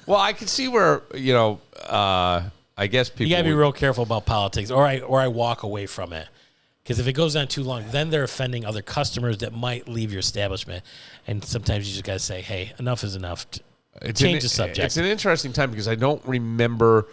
Well, I can see where I guess people. You got to be real careful about politics, or I walk away from it. Because if it goes on too long, then they're offending other customers that might leave your establishment. And sometimes you just got to say, hey, enough is enough. Change the subject. It's an interesting time because I don't remember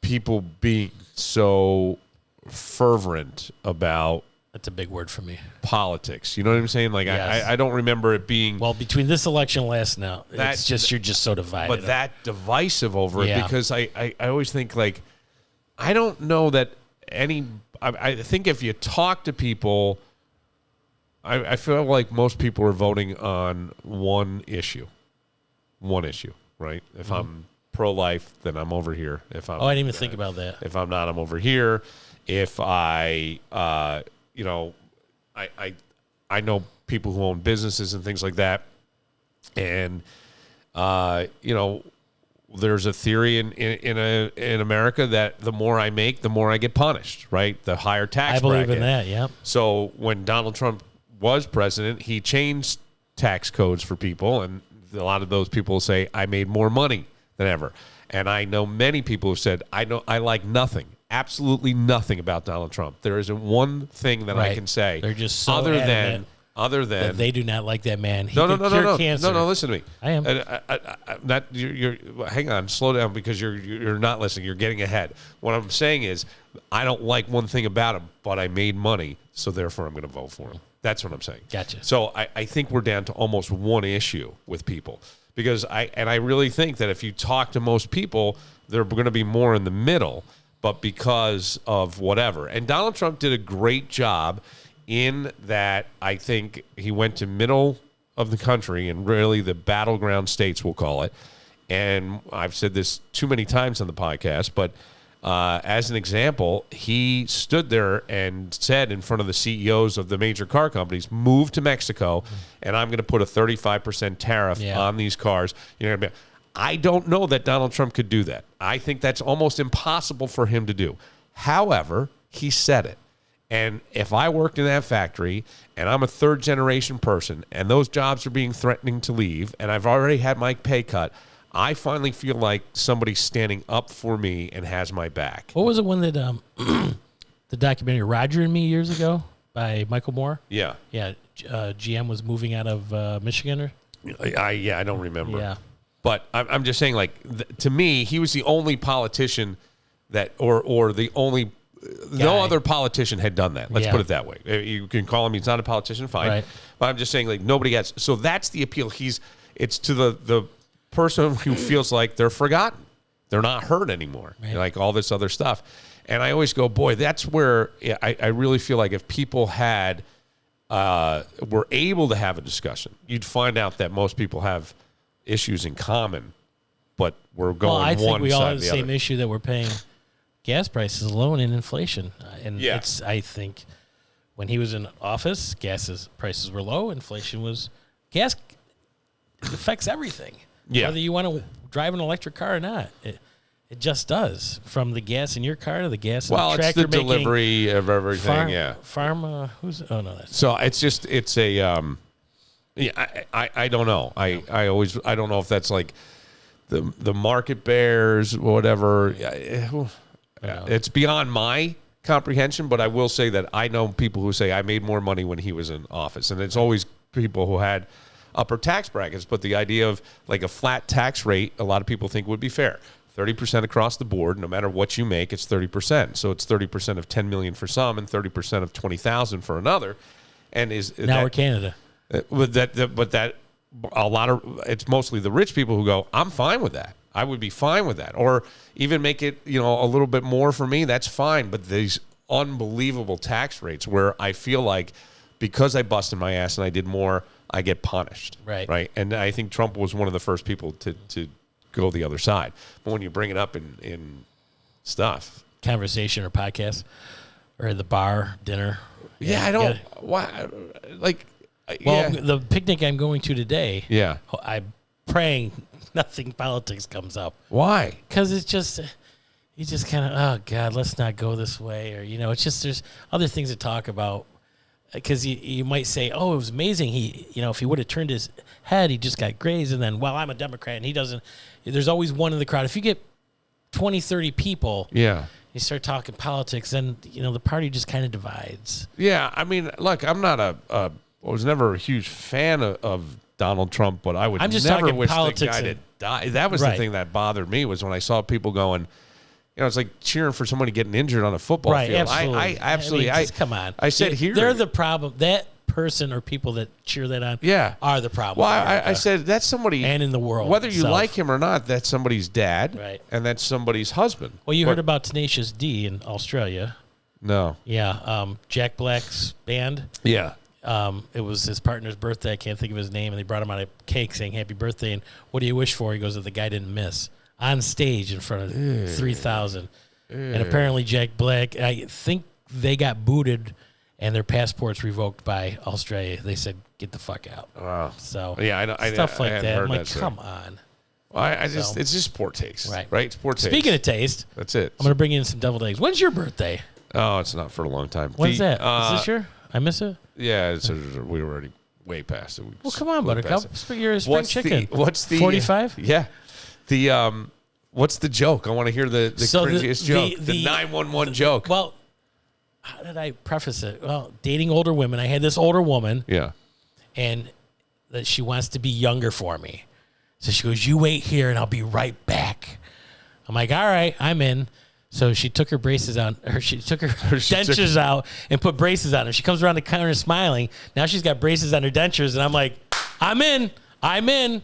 people being so fervent about That's a big word for me. politics. You know what I'm saying? Yes. I don't remember it being Well, between this election and last now, That- you're just so divided. but that divisive over Yeah. it because I always think I don't know that I think if you talk to people, I feel like most people are voting on one issue, right? If I'm pro-life, then I'm over here. If I'm I didn't even think about that. If I'm not, I'm over here. If I know people who own businesses and things like that, and there's a theory in America that the more I make, the more I get punished, right? The higher tax I believe bracket. in that, yeah. So when Donald Trump was president, he changed tax codes for people, and a lot of those people say, I made more money than ever. And I know many people who said, I like nothing, absolutely nothing about Donald Trump. There isn't one thing that I Right. can say They're just so other than adamant. other than but they do not like that man. He no, could cure cancer. No, listen to me. I am. Not you're. Hang on, slow down because you're not listening. You're getting ahead. What I'm saying is, I don't like one thing about him, but I made money, so therefore I'm going to vote for him. That's what I'm saying. Gotcha. So I think we're down to almost one issue with people because I really think that if you talk to most people, they're going to be more in the middle, but because of whatever. And Donald Trump did a great job in that. I think he went to middle of the country and really the battleground states, we'll call it. And I've said this too many times on the podcast, but as an example, he stood there and said in front of the CEOs of the major car companies, move to Mexico, and I'm going to put a 35% tariff on these cars. I don't know that Donald Trump could do that. I think that's almost impossible for him to do. However, he said it. And if I worked in that factory and I'm a third-generation person and those jobs are being threatening to leave and I've already had my pay cut, I finally feel like somebody's standing up for me and has my back. What was the one that the documentary Roger and Me years ago by Michael Moore? Yeah. Yeah. GM was moving out of Michigan. I don't remember. Yeah. But I'm just saying, like, to me, he was the only politician that, or the only, no other politician had done that. Let's put it that way. You can call him, he's not a politician, fine. Right. But I'm just saying, like, nobody has. So that's the appeal. It's to the person who feels like they're forgotten. They're not heard anymore. Right. Like all this other stuff. And I always go, boy, that's where I really feel like if people were able to have a discussion, you'd find out that most people have issues in common, but we're going one side. I think we all have the same issue that we're paying gas prices alone and inflation. And I think when he was in office, prices were low, inflation was gas affects everything. Yeah. Whether you want to drive an electric car or not, it just does. From the gas in your car to the gas in the tractor. It's the delivery of everything. Farm. That's so it's a. I don't know. I don't know if that's like the market bears, whatever. It's beyond my comprehension, but I will say that I know people who say I made more money when he was in office, and it's always people who had upper tax brackets. But the idea of like a flat tax rate, a lot of people think would be fair. 30% across the board, no matter what you make, it's 30%. So it's 30% of 10 million for some and 30% of 20,000 for another. And we're Canada. But a lot of it's mostly the rich people who go, I'm fine with that. I would be fine with that, or even make it a little bit more for me. That's fine. But these unbelievable tax rates, where I feel like because I busted my ass and I did more, I get punished. Right. And I think Trump was one of the first people to go the other side. But when you bring it up in stuff, conversation or podcast, or at the bar, dinner. I don't. Why? Like. Well, the picnic I'm going to today, I'm praying nothing politics comes up. Why? Because it's just, you just kind of, oh, God, let's not go this way. Or, it's just there's other things to talk about. Because you might say, oh, it was amazing. He, if he would have turned his head, he just got grazed. And then, well, I'm a Democrat, and he doesn't. There's always one in the crowd. If you get 20, 30 people, you start talking politics, then, the party just kind of divides. Yeah, I mean, look, I'm not I was never a huge fan of Donald Trump, but I would never wish the guy to die. That was the thing that bothered me, was when I saw people going, it's like cheering for somebody getting injured on a football field. Absolutely. I come on. I said they're the problem. That person or people that cheer that on are the problem. Well, I said that's somebody. And in the world. Whether you like him or not, that's somebody's dad. Right. And that's somebody's husband. Well, you heard about Tenacious D in Australia. No. Yeah. Jack Black's band. Yeah. It was his partner's birthday. I can't think of his name. And they brought him out a cake saying happy birthday. And what do you wish for? He goes, that the guy didn't miss. On stage in front of 3,000. And apparently Jack Black, I think they got booted and their passports revoked by Australia. They said, get the fuck out. Wow. So I stuff like that. I'm like, that, come on. Well, it's just poor taste. Right? It's poor taste. Speaking of taste. That's it. I'm going to bring in some deviled eggs. When's your birthday? Oh, it's not for a long time. When's that? Is this your? I miss it? Yeah, we were already way past it. Well, come on, Buttercup. You're a spring chicken. What's the 45? Yeah. What's the joke? I want to hear the cringiest joke. The 911 joke. Well, how did I preface it? Well, dating older women. I had this older woman. Yeah. and that she wants to be younger for me. So she goes, you wait here and I'll be right back. I'm like, all right, I'm in. So she took her braces on, or she took her dentures out and put braces on her. She comes around the counter smiling. Now she's got braces on her dentures, and I'm like, I'm in.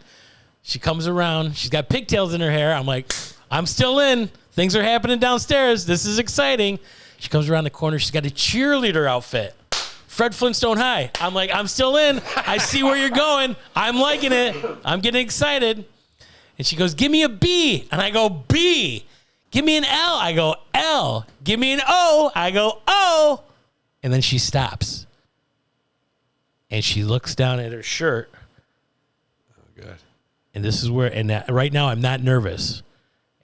She comes around. She's got pigtails in her hair. I'm like, I'm still in. Things are happening downstairs. This is exciting. She comes around the corner. She's got a cheerleader outfit. Fred Flintstone High. I'm like, I'm still in. I see where you're going. I'm liking it. I'm getting excited. And she goes, give me a B. And I go, B. Give me an L. I go, L. Give me an O. I go, O. And then she stops. And she looks down at her shirt. Oh, God. And this is where, and right now I'm not nervous.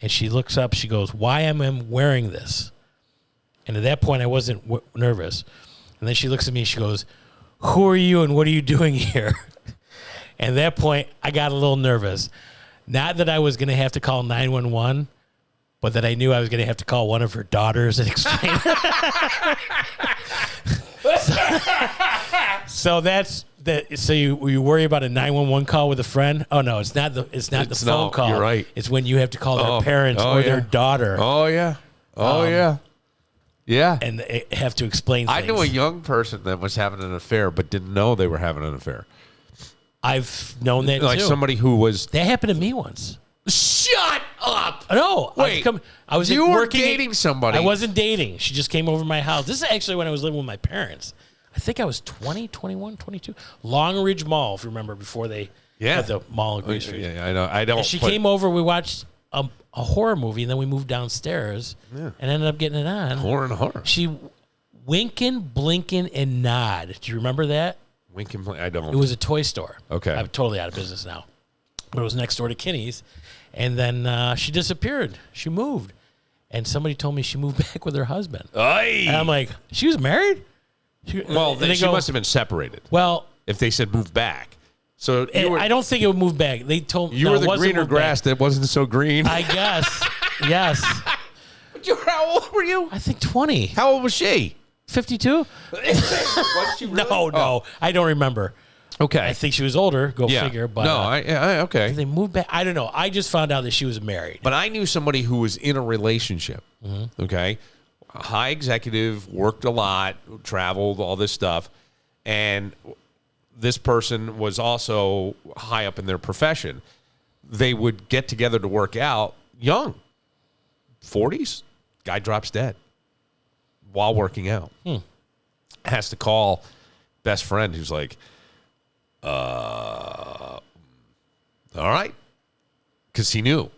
And she looks up. She goes, why am I wearing this? And at that point, I wasn't nervous. And then she looks at me and she goes, who are you and what are you doing here? And at that point, I got a little nervous. Not that I was going to have to call 911, but that I knew I was going to have to call one of her daughters and explain. So that's that. So you worry about a 911 call with a friend? Oh no, it's not the phone call. You're right. It's when you have to call their parents or their daughter. Oh yeah. Yeah. And they have to explain things. I knew a young person that was having an affair but didn't know they were having an affair. I've known that like too. Somebody who was. That happened to me once. Shut up! No, wait. I was you were working dating somebody. I wasn't dating. She just came over to my house. This is actually when I was living with my parents. I think I was 20, 21, 22. Long Ridge Mall, if you remember, before they had the mall in Green Street. Yeah, I know. I don't. And she came over. We watched a horror movie, and then we moved downstairs and ended up getting it on. Horror. She winking, blinking, and nod. Do you remember that? Winking, I don't. It was a toy store. Okay. I'm totally out of business now. But it was next door to Kinney's. And then she disappeared. She moved. And somebody told me she moved back with her husband. Aye. And I'm like, she was married? She must have been separated. Well, if they said move back. So I don't think it would move back. They told you were the greener grass that wasn't so green. I guess. Yes. How old were you? I think 20. How old was she? 52? Was she really? No. I don't remember. Okay. I think she was older. Go figure. But okay. They moved back. I don't know. I just found out that she was married. But I knew somebody who was in a relationship. Mm-hmm. Okay. A high executive, worked a lot, traveled, all this stuff. And this person was also high up in their profession. They would get together to work out young. 40s. Guy drops dead while working out. Has to call best friend who's like, all right. Because he knew.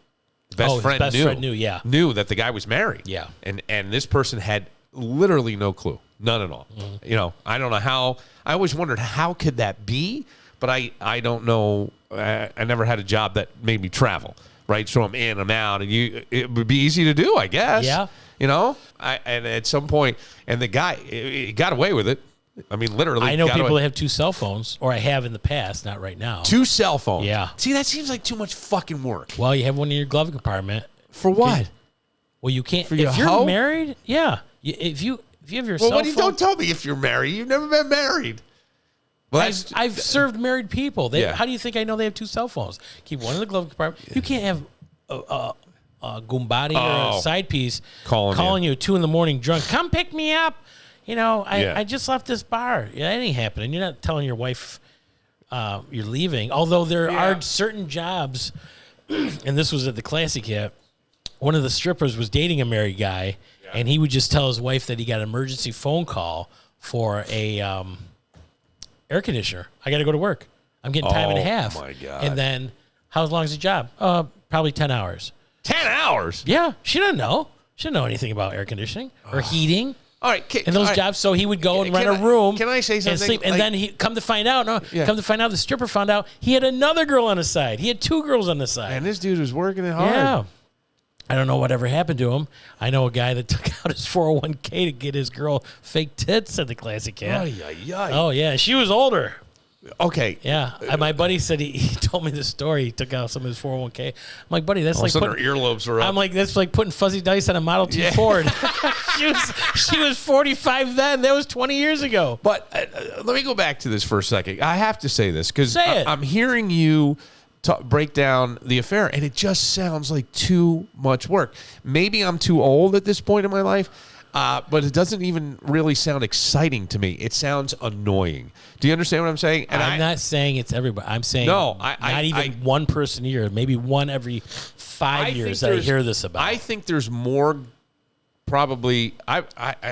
Best friend knew that the guy was married. Yeah. And this person had literally no clue. None at all. Mm-hmm. You know, I don't know how. I always wondered how could that be, but I don't know. I never had a job that made me travel, right? So I'm in, I'm out, and it would be easy to do, I guess. Yeah. You know? And at some point, and the guy he got away with it. I mean, literally. I know people that have 2 cell phones, or I have in the past, not right now. 2 cell phones? Yeah. See, that seems like too much fucking work. Well, you have one in your glove compartment. For what? Well, you can't. For your if you're hoe? married, yeah. If you have your cell phone. Don't tell me if you're married. You've never been married. Well, I've served married people. Yeah. How do you think I know they have 2 cell phones? Keep one in the glove compartment. Yeah. You can't have a Goombati or a side piece calling you at 2 a.m. drunk. Come pick me up. You know, I just left this bar. Yeah, that ain't happening. You're not telling your wife you're leaving. Although there are certain jobs, and this was at the Classic Hit, one of the strippers was dating a married guy, and he would just tell his wife that he got an emergency phone call for a air conditioner. I got to go to work. I'm getting time and a half. Oh, my God. And then, how long is the job? Probably 10 hours. 10 hours? Yeah. She doesn't know. She doesn't know anything about air conditioning or heating. All right, and those jobs, so he would go and rent a room. Can I say something? And sleep, and then he come to find out, the stripper found out he had another girl on his side. He had 2 girls on the side. And this dude was working it hard. Yeah. I don't know whatever happened to him. I know a guy that took out his 401k to get his girl fake tits at the Classic Hit. Oh, yeah. She was older. Okay. Yeah. My buddy said he told me this story. He took out some of his 401k. I'm like, buddy, that's like her earlobes are up. I'm like, that's like putting fuzzy dice on a Model T Ford. she was 45 then. That was 20 years ago. But let me go back to this for a second. I have to say this because Say it. I'm hearing you break down the affair, and it just sounds like too much work. Maybe I'm too old at this point in my life. But it doesn't even really sound exciting to me. It sounds annoying. Do you understand what I'm saying? And I'm not saying it's everybody. I'm saying not even one person a year. Maybe one every 5 years that I hear this about. I think there's more. Probably, I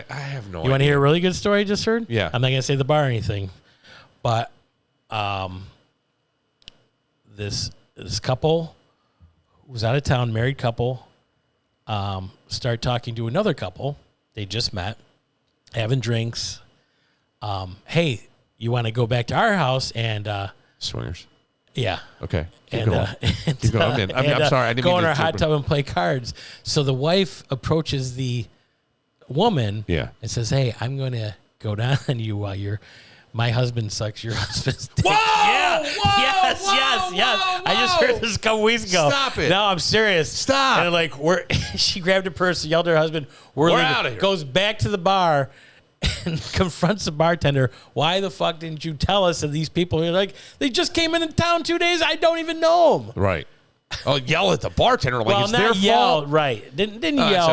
have no idea. You want to hear a really good story I just heard? Yeah. I'm not going to say the bar or anything, but this couple who was out of town, married couple, start talking to another couple. They just met, having drinks. Hey, you want to go back to our house and Swingers. Yeah. Okay. Keep going. I'm sorry. I didn't go mean in to our hot tub and play cards. So the wife approaches the woman and says, hey, I'm going to go down on you while my husband sucks your husband's dick. Whoa! Yeah. Yes. I just heard this a couple weeks ago. Stop it. No, I'm serious. Stop. And like, she grabbed her purse, yelled at her husband, we're out of here. Goes back to the bar and confronts the bartender. Why the fuck didn't you tell us that these people are like, they just came in town 2 days. I don't even know them. Right. Oh, yell at the bartender like it's not their yell, fault. Right. Didn't yell,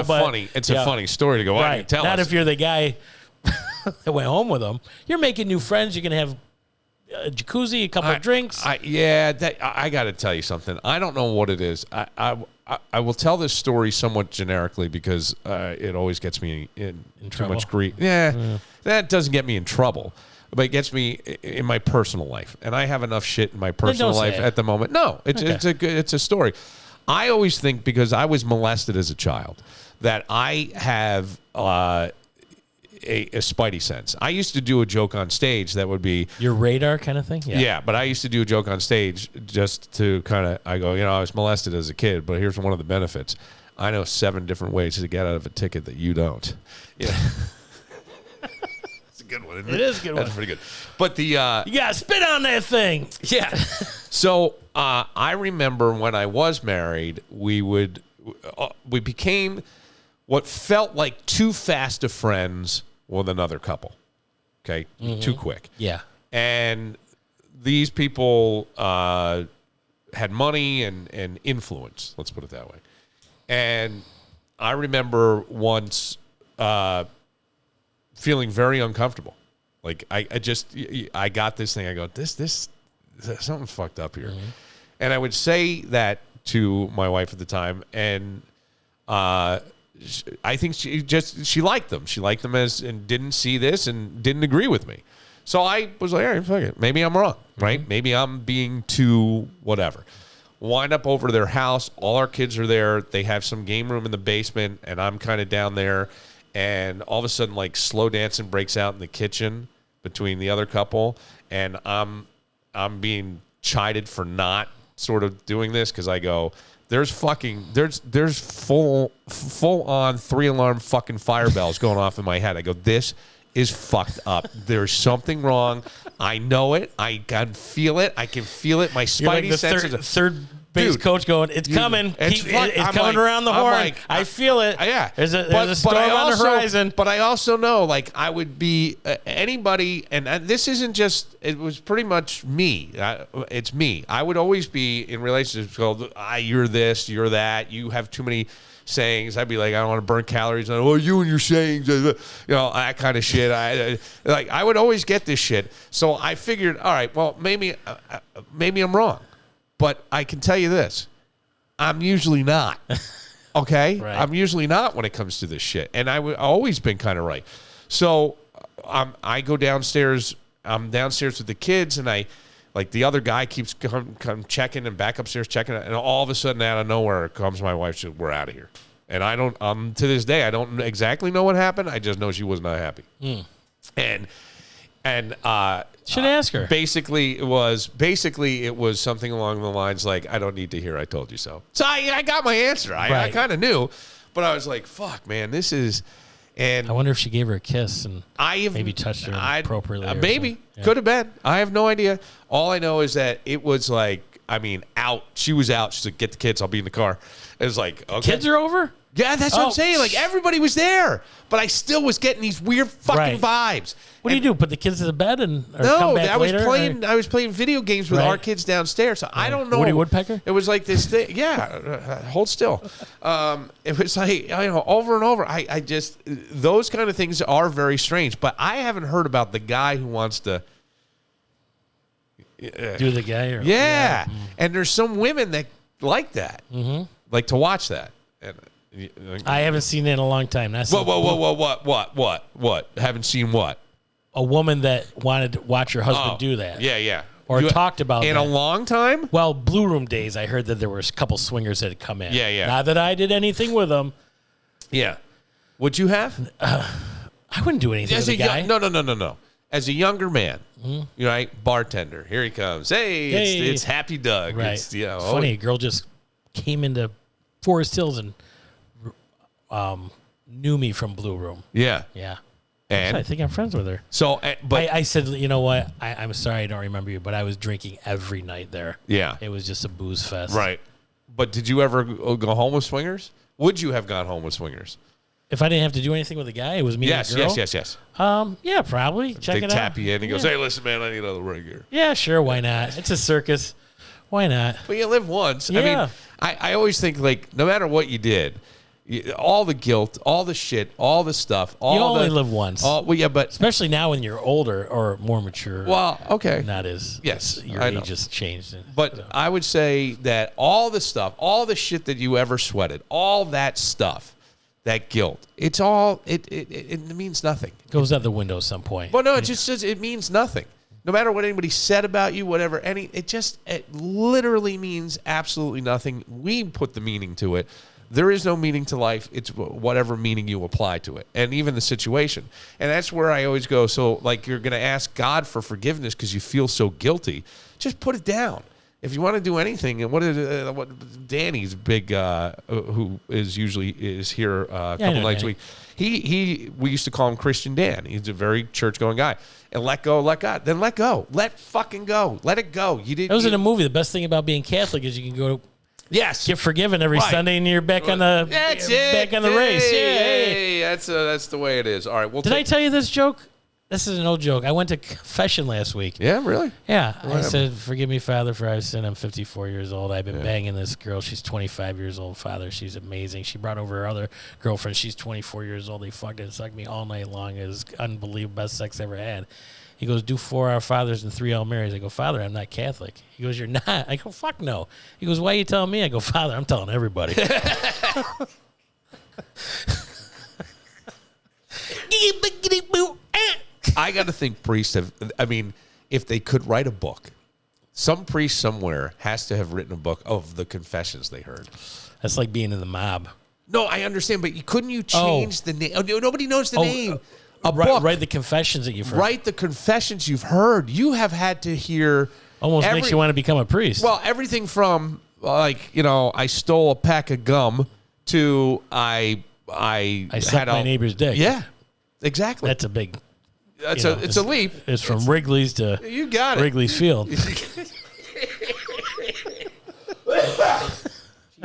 It's a funny story to go. Why didn't you tell us? Not if you're the guy that went home with them. You're making new friends. You can have a jacuzzi, a couple of drinks. I got to tell you something. I don't know what it is. I will tell this story somewhat generically because it always gets me in too much grief. Yeah, that doesn't get me in trouble, but it gets me in my personal life, and I have enough shit in my personal life at the moment. No, it's a story. I always think because I was molested as a child that I have a spidey sense. I used to do a joke on stage that would be your radar kind of thing. Yeah, but I used to do a joke on stage just to kind of, I go, I was molested as a kid, but here's one of the benefits. I know 7 different ways to get out of a ticket that you don't. Yeah. It's a good one, isn't it? It is a good one. That's pretty good. But the... you got to spit on that thing. Yeah. So I remember when I was married, we became what felt like too fast of friends with another couple. Okay? Too quick. Yeah. And these people had money and influence, let's put it that way. And I remember once feeling very uncomfortable. Like I got this thing. I go, this something's fucked up here. And I would say that to my wife at the time, and I think she liked them. She liked them and didn't see this and didn't agree with me. So I was like, all right, fuck it. Maybe I'm wrong, right? Maybe I'm being too whatever. Wind up over to their house. All our kids are there. They have some game room in the basement, and I'm kind of down there. And all of a sudden, like, slow dancing breaks out in the kitchen between the other couple, and I'm being chided for not sort of doing this because I go, there's full on 3-alarm fucking fire bells going off in my head. I go, this is fucked up. There's something wrong. I know it. I can feel it. My spidey senses. Third base coach going, it's coming. It's coming around the horn. I feel it. Yeah. There's a storm on the horizon. But I also know, like, I would be anybody, and this isn't just, it was pretty much me. It's me. I would always be in relationships called, you're this, you're that, you have too many sayings. I'd be like, I don't want to burn calories. Oh, you and your sayings, that kind of shit. I would always get this shit. So I figured, all right, well, maybe I'm wrong. But I can tell you this, I'm usually not, okay? Right. I'm usually not when it comes to this shit. And I've always been kind of right. So I go downstairs. I'm downstairs with the kids, and the other guy keeps come checking and back upstairs checking. And all of a sudden, out of nowhere, comes my wife. She says, we're out of here. And I don't, to this day, I don't exactly know what happened. I just know she was not happy. And should ask her. Basically, it was something along the lines like, I don't need to hear I told you so. So I got my answer. I kind of knew, but I was like, fuck, man, this is, And I wonder if she gave her a kiss and I maybe touched her appropriately. Maybe. Yeah. Could have been. I have no idea. All I know is that it was like, out. She was out. She's like, get the kids. I'll be in the car. It was like, okay. Kids are over? Yeah, that's what I'm saying. Like, everybody was there. But I still was getting these weird fucking vibes. What do you do? Put the kids to the bed and come back I was later? I was playing video games with our kids downstairs. So I don't know. Woody Woodpecker? It was like this thing. Yeah, hold still. It was like, over and over. I just, those kind of things are very strange. But I haven't heard about the guy who wants to do the guy? Yeah. And there's some women that like that, like to watch that. And I haven't seen it in a long time. That's What? Haven't seen what? A woman that wanted to watch her husband do that. Yeah. Or talked about in that. a long time? Well, Blue Room days, I heard that there were a couple swingers that had come in. Yeah. Not that I did anything with them. Yeah. Would you have? I wouldn't do anything with a guy. No. As a younger man, right? Bartender. Here he comes. Hey. It's Happy Doug. Right. It's, It's funny. A girl just came into Forest Hills and knew me from Blue Room. Yeah. Yeah. And I think I'm friends with her. So, but I said, you know what? I'm sorry I don't remember you, but I was drinking every night there. Yeah. It was just a booze fest. Right. But did you ever go home with swingers? Would you have gone home with swingers? If I didn't have to do anything with a guy, it was me and a girl? Yes. Yeah, probably. Check it out. They tap you in and he goes, hey, listen, man, I need another ring here. Yeah, sure. Why not? It's a circus. Why not? Well, you live once. Yeah. I mean, I always think, like, no matter what you did, all the guilt, all the shit, all the stuff. You only live once. But especially now when you're older or more mature. Well, okay. Not as your I know. age has changed. But I would say that all the stuff, all the shit that you ever sweated, all that stuff, that guilt, it's all it means nothing. It goes out the window at some point. Well, no, it just says it means nothing. No matter what anybody said about you, whatever, it literally means absolutely nothing. We put the meaning to it. There is no meaning to life. It's whatever meaning you apply to it, and even the situation. And that's where I always go. So, like, you're going to ask God for forgiveness because you feel so guilty. Just put it down. If you want to do anything, and what Danny's big, who is here a couple nights a week. We used to call him Christian Dan. He's a very church-going guy. And let go, let God. Then let go. Let fucking go. Let it go. You didn't. That was in a movie. The best thing about being Catholic is you can go. Yes, get forgiven every Sunday, and you're back on the back on the race. Hey, that's the way it is. All right. Did I tell you this joke? This is an old joke. I went to confession last week. Yeah, really? Yeah. I said, forgive me, Father, for I've sinned. I'm 54 years old. I've been banging this girl. She's 25 years old, Father. She's amazing. She brought over her other girlfriend. She's 24 years old. They fucked and sucked me all night long. It was unbelievable. Best sex I ever had. He goes, do 4 Our Fathers and 3 Hail Marys. I go, Father, I'm not Catholic. He goes, you're not? I go, fuck no. He goes, why are you telling me? I go, Father, I'm telling everybody. I got to think priests if they could write a book, some priest somewhere has to have written a book of the confessions they heard. That's like being in the mob. No, I understand, but couldn't you change the name? Oh, nobody knows the name. A book. Write the confessions that you've heard. Write the confessions you've heard. You have had to hear. Almost makes you want to become a priest. Well, everything from I stole a pack of gum to I sucked my neighbor's dick. Yeah, exactly. That's a big. It's a leap. It's from Wrigley's to you got it. Wrigley's Field.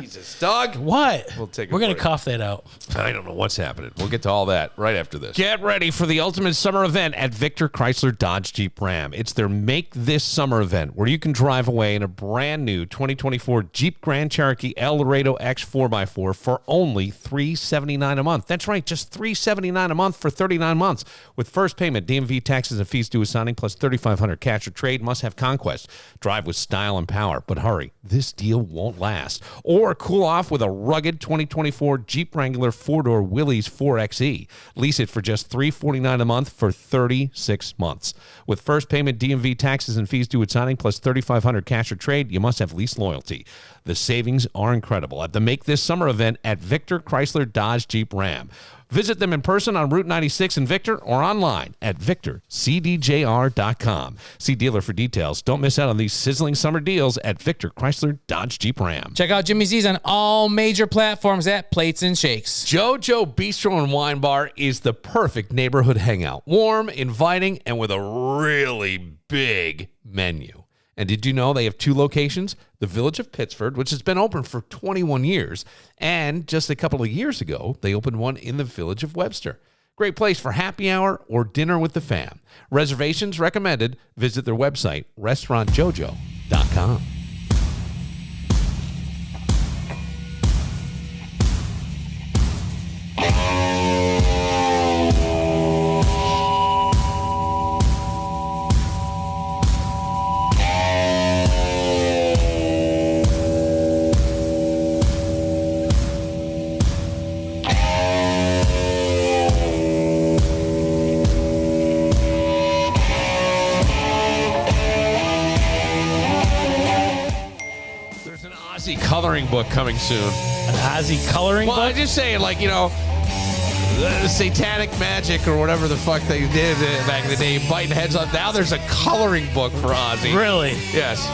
Jesus, Doug. What? We're going to cough that out. I don't know what's happening. We'll get to all that right after this. Get ready for the ultimate summer event at Victor Chrysler Dodge Jeep Ram. It's their Make This Summer event where you can drive away in a brand new 2024 Jeep Grand Cherokee El Laredo X 4x4 for only $379 a month. That's right, just $379 a month for 39 months. With first payment, DMV taxes and fees due with signing, plus $3,500 cash or trade. Must have Conquest. Drive with style and power. But hurry, this deal won't last. Or cool off with a rugged 2024 Jeep Wrangler 4-door Willys 4xe. Lease it for just $349 a month for 36 months. With first payment, DMV taxes and fees due at signing, plus $3,500 cash or trade. You must have lease loyalty. The savings are incredible at the Make This Summer event at Victor Chrysler Dodge Jeep Ram. Visit them in person on Route 96 in Victor or online at victorcdjr.com. See dealer for details. Don't miss out on these sizzling summer deals at Victor Chrysler Dodge Jeep Ram. Check out Jimmy Z's on all major platforms at Plates and Shakes. JoJo Bistro and Wine Bar is the perfect neighborhood hangout. Warm, inviting, and with a really big menu. And did you know they have 2 locations? The Village of Pittsford, which has been open for 21 years. And just a couple of years ago, they opened one in the Village of Webster. Great place for happy hour or dinner with the fam. Reservations recommended. Visit their website, restaurantjojo.com. Coloring book coming soon. An Ozzy coloring book? I'm just saying, like, the satanic magic or whatever the fuck they did back in the day, biting heads off. Now there's a coloring book for Ozzy. Really? Yes.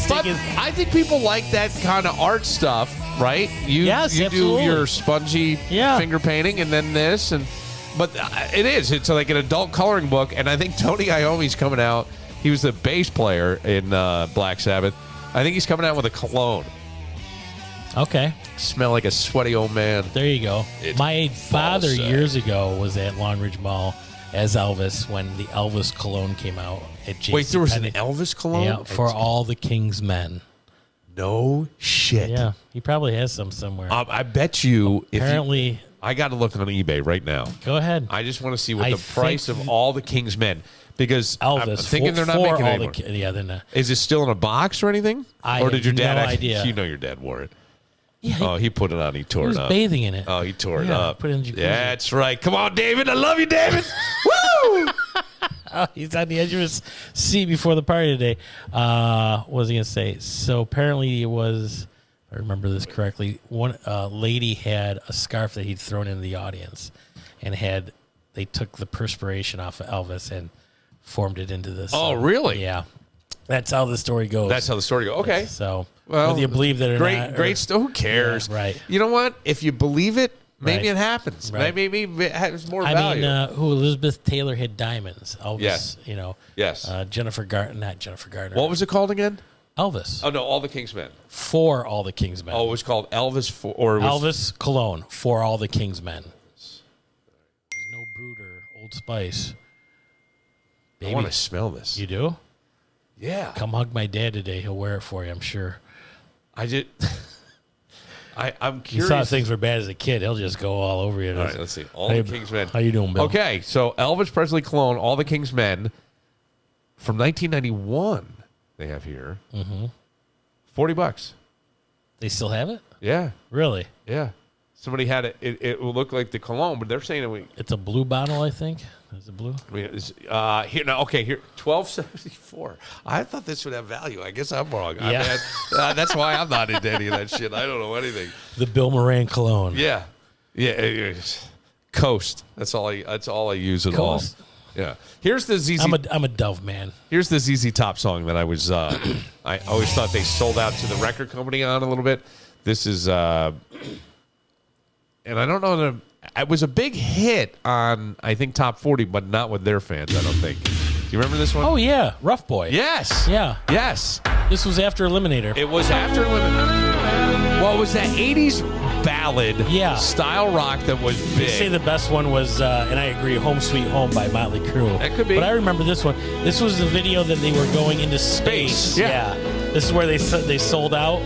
But I think people like that kind of art stuff, right? You do your spongy finger painting and then this. But it's like an adult coloring book. And I think Tony Iommi's coming out. He was the bass player in Black Sabbath. I think he's coming out with a cologne. Okay. Smell like a sweaty old man. There you go. My father years ago was at Long Ridge Mall as Elvis when the Elvis cologne came out at JCPenney. Wait, there was an Elvis cologne? Yeah, for all the King's men. No shit. Yeah, he probably has some somewhere. I bet you. Apparently. I got to look on eBay right now. Go ahead. I just want to see what the price of all the King's men. Because Elvis, I'm thinking they're not making it anymore. They're not. Is it still in a box or anything? Or did your dad? No idea. You know your dad wore it. Yeah. He put it on. He tore it up. He was bathing in it. Oh, he tore it up. Put it in the jacuzzi. Yeah, that's right. Come on, David. I love you, David. Woo! He's on the edge of his seat before the party today. What was he going to say? So apparently it was, if I remember this correctly, one lady had a scarf that he'd thrown into the audience and they took the perspiration off of Elvis and formed it into this. Oh, really? Yeah. That's how the story goes. Okay. So, well, whether you believe that or not. Great story. Who cares? Yeah, right. You know what? If you believe it, maybe it happens. Right. Maybe it has more value. I mean, Elizabeth Taylor had diamonds. Elvis, yes. Yes. Not Jennifer Gardner. What was it called again? Elvis. Oh, no, All the King's Men. For All the King's Men. Oh, it was called Elvis Elvis Cologne, For All the King's Men. There's no Brooder, Old Spice. Baby. I want to smell this. You do? Yeah. Come hug my dad today. He'll wear it for you, I'm sure. I'm curious. You thought things were bad as a kid. He'll just go all over you. All right, let's see. All the King's Men. How you doing, Bill? Okay, so Elvis Presley cologne, All the King's Men, from 1991. They have here. Mm-hmm. $40. They still have it? Yeah. Really? Yeah. Somebody had it. It will look like the cologne, but they're saying it's a blue bottle, I think. Is it blue? I mean, here $12.74. I thought this would have value. I guess I'm wrong. Yeah. That's why I'm not into any of that shit. I don't know anything. The Bill Moran cologne. Yeah. Coast. That's all I use at all. Yeah. Here's the ZZ. I'm a Dove man. Here's the ZZ Top song that I was. I always thought they sold out to the record company on a little bit. This is, and I don't know. It was a big hit on, I think, Top 40, but not with their fans. I don't think. Do you remember this one? Oh yeah, Rough Boy. Yes. Yeah. Yes. This was after Eliminator. It was after Eliminator. Well, it was that 80s ballad style rock that was big. They say the best one was, and I agree, Home Sweet Home by Motley Crue. That could be. But I remember this one. This was the video that they were going into space. Yeah. This is where they sold out.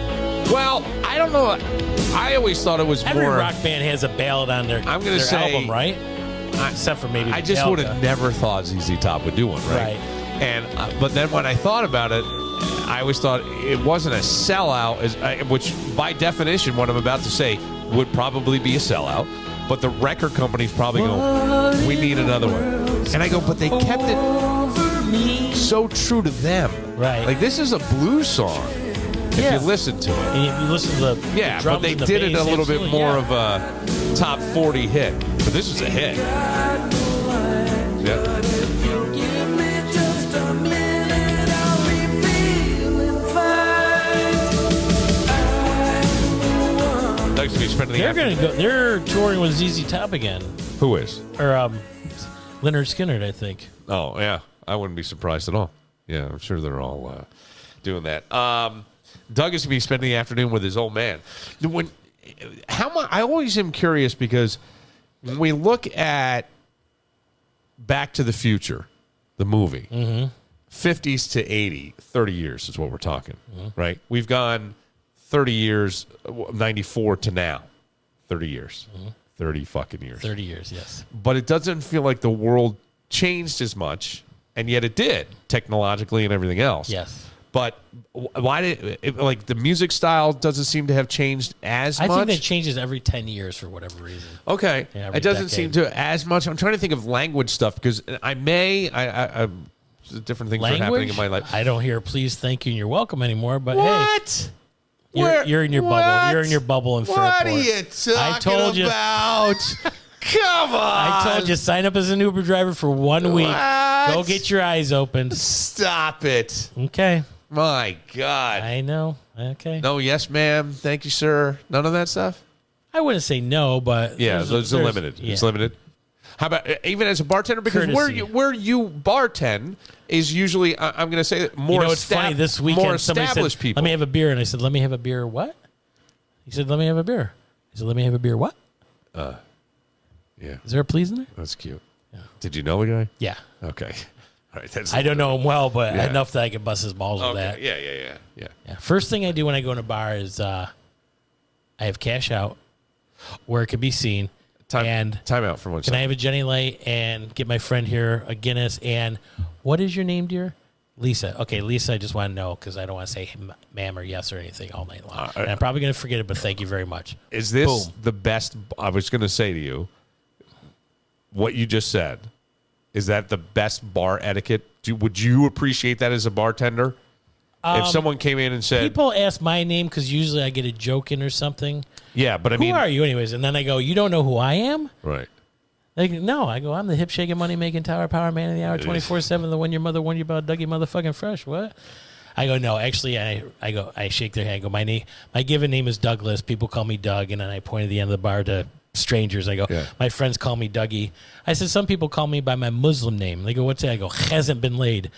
Well, I don't know. I always thought it was Every more. rock band has a ballad on their album, right? Except for maybe I just would have never thought ZZ Top would do one, right? And but then when I thought about it, I always thought it wasn't a sellout, which by definition, what I'm about to say would probably be a sellout. But the record company's probably going, we need another one. And I go, but they kept it so true to them. Right. Like, this is a blues song. if you listen to it. And if you listen to the Yeah, drums but they and the did it a bass, little bit absolutely, more yeah. of a top 40 hit. But this was a hit. Yeah. Doug's gonna be spending the They're afternoon. going to go. They're touring with ZZ Top again. Who is? Or Leonard Skinner, I think. Oh, yeah. I wouldn't be surprised at all. Yeah, I'm sure they're all doing that. Doug is going to be spending the afternoon with his old man. I always am curious because when we look at Back to the Future, the movie, 50s to 80, 30 years is what we're talking, right? We've gone 30 years, 94 to now, 30 years, 30 fucking years. 30 years, yes. But it doesn't feel like the world changed as much, and yet it did, technologically and everything else. Yes. But why did the music style doesn't seem to have changed as much? I think that changes every 10 years for whatever reason. Okay, Yeah, every it doesn't decade. seem to as much. I'm trying to think of language stuff because different things are happening in my life. I don't hear please, thank you, and you're welcome anymore. But What? hey, you're in your bubble. You're in your bubble in Fairport. What are you talking I told you. about? Come on! I told you, sign up as an Uber driver for 1 week. What? Go get your eyes opened. Stop it! Okay. My God! I know. Okay. No, yes, ma'am. Thank you, sir. None of that stuff. I wouldn't say no, but Yeah, it's limited. Yeah. It's limited. How about even as a bartender? Because Courtesy. where you bartend is usually I'm going to say that more. You know, it's funny. This weekend, more somebody established said, people. "Let me have a beer," and I said, "Let me have a beer." What? He said, "Let me have a beer." I said, "Let me have a beer." What? Yeah, Is there a please in there? that's cute. Did you know the guy? Yeah. Okay. All right. That's I don't know him well, but Yeah. enough that I can bust his balls with that. Yeah. Yeah. First thing I do when I go in a bar is I have cash out where it can be seen. And Time out for one can I second. have a Jenny Light and get my friend here a Guinness? And what is your name, dear? Lisa. Okay, Lisa, I just want to know because I don't want to say ma'am or yes or anything all night long. And I'm probably going to forget it, but thank you very much. Is this Boom. the best? I was going to say to you, what you just said. Is that the best bar etiquette? Would you appreciate that as a bartender? If someone came in and said, People ask my name because usually I get a joke in or something. "Yeah, but I Who mean, are you anyways? And then I go, you don't know who I am? right? Like, no, I go, I'm the hip shaking, money making, tower power man of the hour, 24/7. The one your mother warned you about, Dougie motherfucking Fresh. What? I go, no, actually, I shake their hand. I go, my given name is Douglas. People call me Doug, and then I point at the end of the bar to strangers. I go, my friends call me Dougie. I said, some people call me by my Muslim name. They go, what's that? I go, hasn't been laid.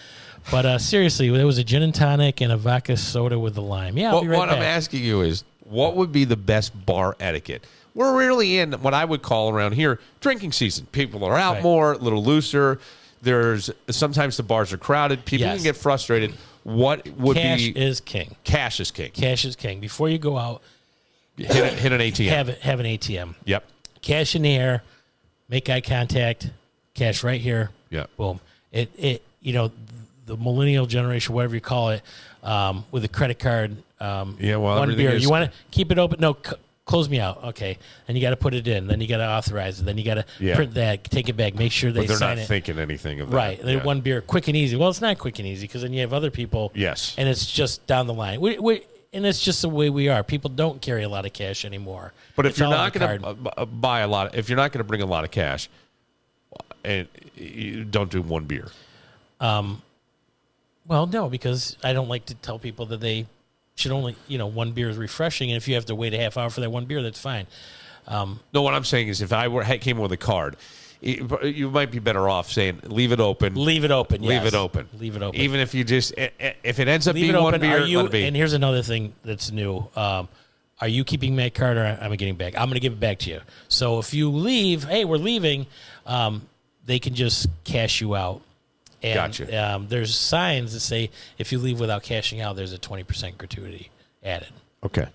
But seriously, there was a gin and tonic and a vodka soda with a lime. Yeah, I'll be right what back. I'm asking you is, what would be the best bar etiquette? We're really in what I would call around here drinking season. People are out more, a little looser. There's sometimes the bars are crowded. People can get frustrated. What would Cash be is king. Cash is king. Cash is king. Before you go out, hit an ATM. Have an ATM. Yep. Cash in the air. Make eye contact. Cash right here. Yeah. Boom. It the millennial generation, whatever you call it, with a credit card. One beer. You want to keep it open? No. Close me out. Okay. And you got to put it in. Then you got to authorize it. Then you got to print that, take it back, make sure they But they're sign not it. thinking anything of that. Right. Then one beer, quick and easy. Well, it's not quick and easy because then you have other people. Yes. And it's just down the line. And it's just the way we are. People don't carry a lot of cash anymore. But if It's you're all on not the going card. to buy a lot, if you're not going to bring a lot of cash, and you don't do one beer. Well, no, because I don't like to tell people that they should only, one beer is refreshing, and if you have to wait a half hour for that one beer, that's fine. No, what I'm saying is if I came with a card, you might be better off saying leave it open. Leave it open. Leave yes. it open. Leave it open. Even if you just if it ends up Leave being it one open. beer, Are you, let it be. and here's another thing that's new. Are you keeping my card or am I getting back? I'm going to give it back to you. So if you leave, hey, we're leaving, they can just cash you out. And, Gotcha. There's signs that say if you leave without cashing out, there's a 20% gratuity added. Okay.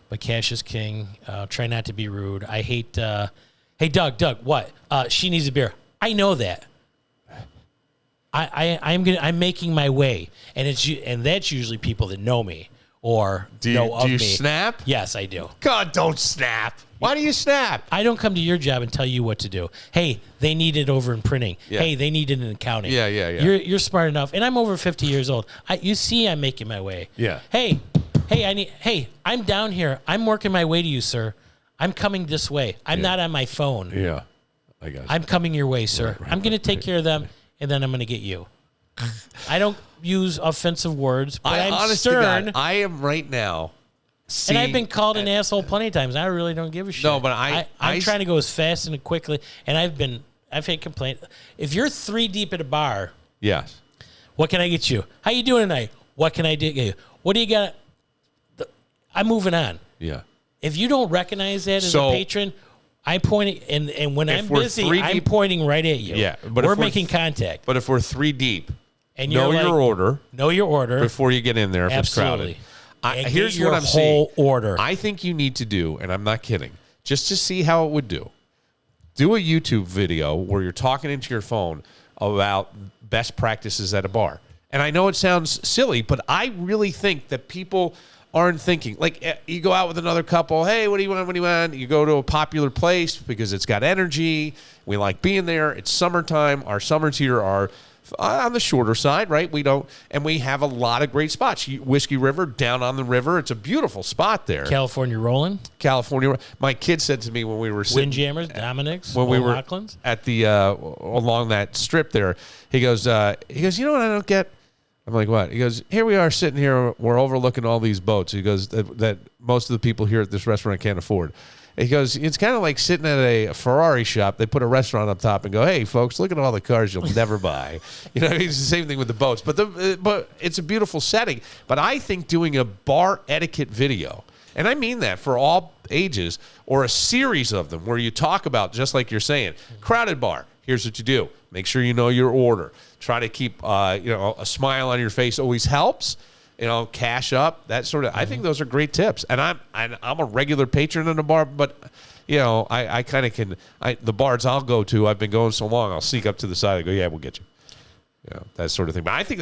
But cash is king. Try not to be rude. I hate. Hey, Doug, what? She needs a beer. I know that. I'm making my way, and that's usually people that know me. or Do know you of me. snap? Yes, I do. God, don't snap. Why do you snap? I don't come to your job and tell you what to do. Hey, they need it over in printing. Yeah. Hey, they need it in accounting. Yeah. You're smart enough, and I'm over 50 years old. You see, I'm making my way. Yeah. Hey, I'm down here. I'm working my way to you, sir. I'm coming this way. I'm not on my phone. Yeah. I got you. I'm coming your way, sir. I'm going to take care of them, and then I'm going to get you. I don't use offensive words, but I'm honest to stern. God, I am right now. And I've been called an asshole plenty of times. I really don't give a shit. No, but I'm trying to go as fast and quickly, and I've had complaints. If you're 3 deep at a bar, Yes. what can I get you? How you doing tonight? What can I get you? What do you got? I'm moving on. Yeah. If you don't recognize that as a patron, I'm pointing, and when I'm we're busy, 3 I'm deep- pointing right at you. Yeah, but we're if we're making contact. But if we're 3 deep, And know you're your order Know your order. before you get in there if Absolutely. it's crowded. And Here's get your what I'm whole saying. order. I think you need to do, and I'm not kidding, just to see how it would do a YouTube video where you're talking into your phone about best practices at a bar. And I know it sounds silly, but I really think that people aren't thinking. Like, you go out with another couple, hey, what do you want, what do you want? You go to a popular place because it's got energy. We like being there. It's summertime. Our summers here are on the shorter side, right? We have a lot of great spots. Whiskey River, down on the river. It's a beautiful spot there. California rolling. California. My kid said to me when we were sitting, Windjammers, Dominic's, when we were Lachlan's. at the along that strip there, he goes, you know what I don't get? I'm like, what? He goes, here we are sitting here, we're overlooking all these boats. He goes, that most of the people here at this restaurant can't afford. He goes, it's kind of like sitting at a Ferrari shop. They put a restaurant up top and go, hey, folks, look at all the cars you'll never buy. You know, it's the same thing with the boats. But it's a beautiful setting. But I think doing a bar etiquette video, and I mean that for all ages, or a series of them where you talk about, just like you're saying, crowded bar, here's what you do. Make sure you know your order. Try to keep a smile on your face always helps. Cash up, that sort of. I think those are great tips. And I'm a regular patron in a bar, but I kind of can. The bars I'll go to, I've been going so long, I'll sneak up to the side and go, yeah, we'll get you. That sort of thing. But I think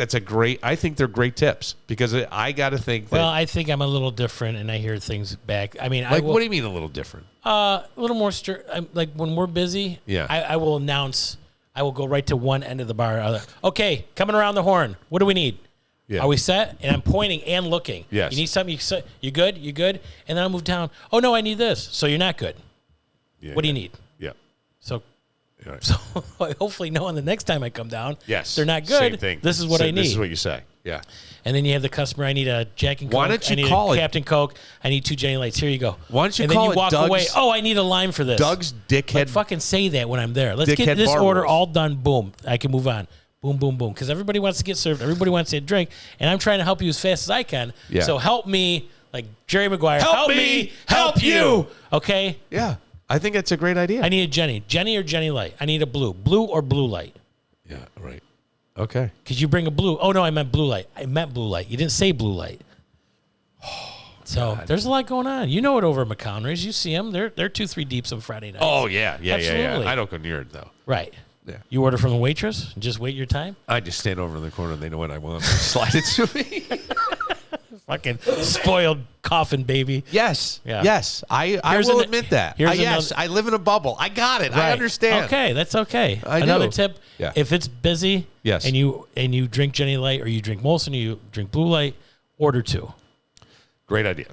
I think they're great tips because I got to think that. Well, I think I'm a little different, and I hear things back. I mean, what do you mean a little different? A little more like when we're busy. Yeah. I will announce. I will go right to one end of the bar. Okay, coming around the horn. What do we need? Yeah. Are we set? And I'm pointing and looking. Yes. You need something? You good? You good? And then I'll move down. Oh, no, I need this. So you're not good. Yeah, what do you need? Yeah. So Right. So hopefully knowing the next time I come down, Yes. they're not good. Same thing. This is what I need. This is what you say. Yeah. And then you have the customer, I need a Jack and Coke. Why don't you I need call a it- Captain Coke. I need 2 Jenny Lights. Here you go. Why don't you and call then it you walk Doug's- away. Oh, I need a lime for this. Doug's dickhead. Like, fucking say that when I'm there. Let's Dickhead get this bar order rules. all done. Boom. I can move on. Boom, boom, boom. Because everybody wants to get served. Everybody wants to drink. And I'm trying to help you as fast as I can. Yeah. So help me, like Jerry Maguire. Help me help you. Okay? Yeah. I think that's a great idea. I need a Jenny. Jenny or Jenny Light. I need a blue. Blue or blue light. Yeah, right. Okay. Because you bring a blue. Oh, no, I meant blue light. I meant blue light. You didn't say blue light. So there's a lot going on. You know it over at McConaughey's. You see them. They're 2-3 deeps on Friday nights. Oh, yeah. Yeah. Absolutely. I don't go near it, though. Right. Yeah. You order from the waitress and just wait your time? I just stand over in the corner and they know what I want. They slide it to me. Fucking spoiled coffin baby. Yes. Yeah. Yes. I Here's will an- admit that. here's Yes. I live in a bubble. I got it. I Right. understand. Okay, that's okay. I Another do. tip: Yeah. if it's busy, Yes. and you drink Jenny Light or you drink Molson or you drink Blue Light, order 2. Great idea.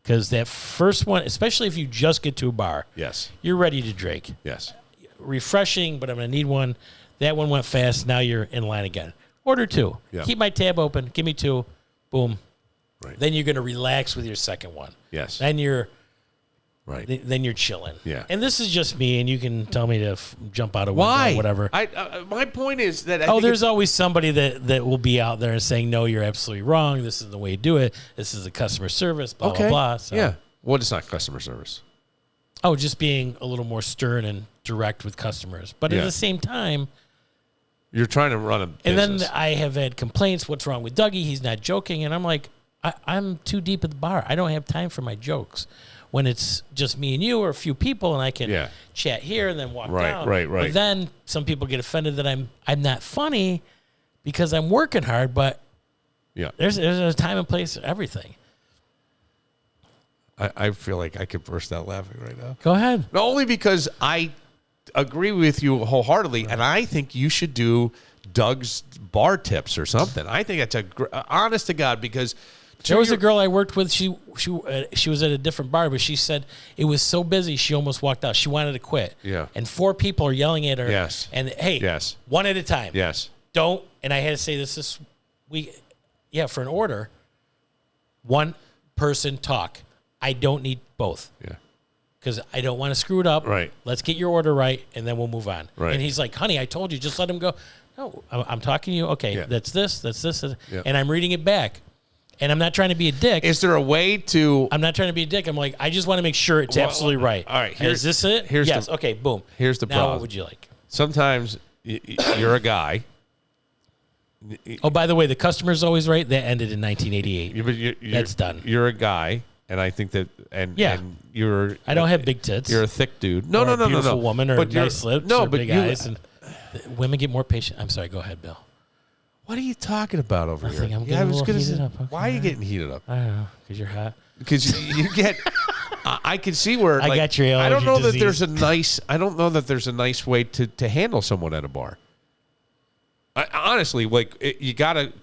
Because that first one, especially if you just get to a bar, Yes. you're ready to drink. Yes. Refreshing, but I'm going to need one. That one went fast. Now you're in line again. Order 2. Yeah. Keep my tab open. Give me 2. Boom. Right. Then you're going to relax with your second one. Yes. Then you're Right. then you're chilling. Yeah. And this is just me, and you can tell me to jump out a window Why? or whatever. My point is that I think There's always somebody that will be out there and saying, no, you're absolutely wrong. This is the way you do it. This is the customer service, blah, okay. blah, blah. So, Yeah. Well, it's not customer service. just being a little more stern and direct with customers. But at Yeah. the same time, You're trying to run a and business. then I have had complaints, what's wrong with Dougie? He's not joking. And I'm like, I'm too deep at the bar. I don't have time for my jokes. When it's just me and you or a few people and I can chat here and then walk down. Right. But then some people get offended that I'm not funny because I'm working hard, but Yeah. there's a time and place for everything. I feel like I could burst out laughing right now. Go ahead. Not only because I agree with you wholeheartedly, and I think you should do Doug's bar tips or something. I think that's honest to God, because there was a girl I worked with. She was at a different bar, but she said it was so busy she almost walked out. She wanted to quit. Yeah. And 4 people are yelling at her. Yes. And hey, yes, one at a time. Yes. Don't. And I had to say this week. Yeah, for an order, one person talk. I don't need both. Yeah. Because I don't want to screw it up. Right. Let's get your order right, and then we'll move on. Right. And he's like, honey, I told you, just let him go. No, I'm talking to you. Okay, Yeah. that's this. Yeah. And I'm reading it back. And I'm not trying to be a dick. Is there a way to... I'm not trying to be a dick. I'm like, I just want to make sure it's absolutely right. All right. Is this it? Yes. Okay, boom. Here's the now problem. What would you like? Sometimes you're a guy. Oh, by the way, the customer's always right. That ended in 1988. That's done. You're a guy, and I think that... And you're... I don't have big tits. You're a thick dude. No. Beautiful woman or nice lips or big eyes. And women get more patient. I'm sorry. Go ahead, Bill. What are you talking about over Nothing. here? I'm getting a little heated up. Okay. Why are you getting heated up? I don't know. Because you're hot. Because you get... I can see where... I got your allergy I don't know disease. that there's a nice... I don't know that there's a nice way to handle someone at a bar. Honestly, you gotta...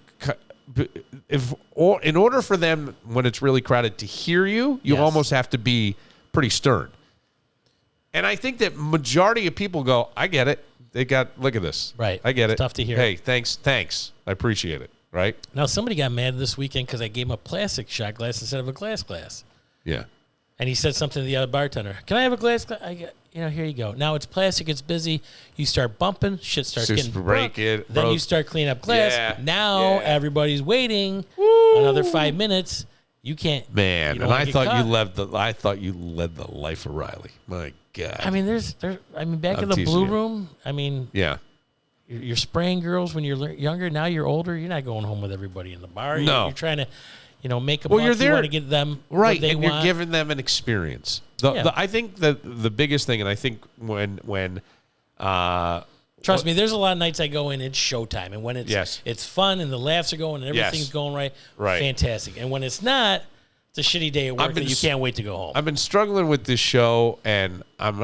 in order for them, when it's really crowded, to hear you, you almost have to be pretty stern. And I think that majority of people go, I get it. Look at this. Right. I get it. It's tough to hear. Hey, thanks. I appreciate it. Right? Now, somebody got mad this weekend because I gave him a plastic shot glass instead of a glass. Yeah. And he said something to the other bartender. Can I have a glass? Here you go. Now it's plastic. It's busy. You start bumping. Shit starts getting broke. Then you start cleaning up glass. Yeah. Now everybody's waiing another 5 minutes. You can't. Man, and I thought you led the life of Riley. My God. I mean, back in the blue room. I mean, yeah. You're spraying girls when you're younger. Now you're older. You're not going home with everybody in the bar. No. You're trying to, make a buck. You're there. You want to get them right, what they and want. you're giving them an experience. I think the biggest thing, and I think when trust me, there's a lot of nights I go in. It's showtime, and when it's fun and the laughs are going and everything's going right, fantastic. And when it's not, it's a shitty day at work that you can't wait to go home. I've been struggling with this show, and I'm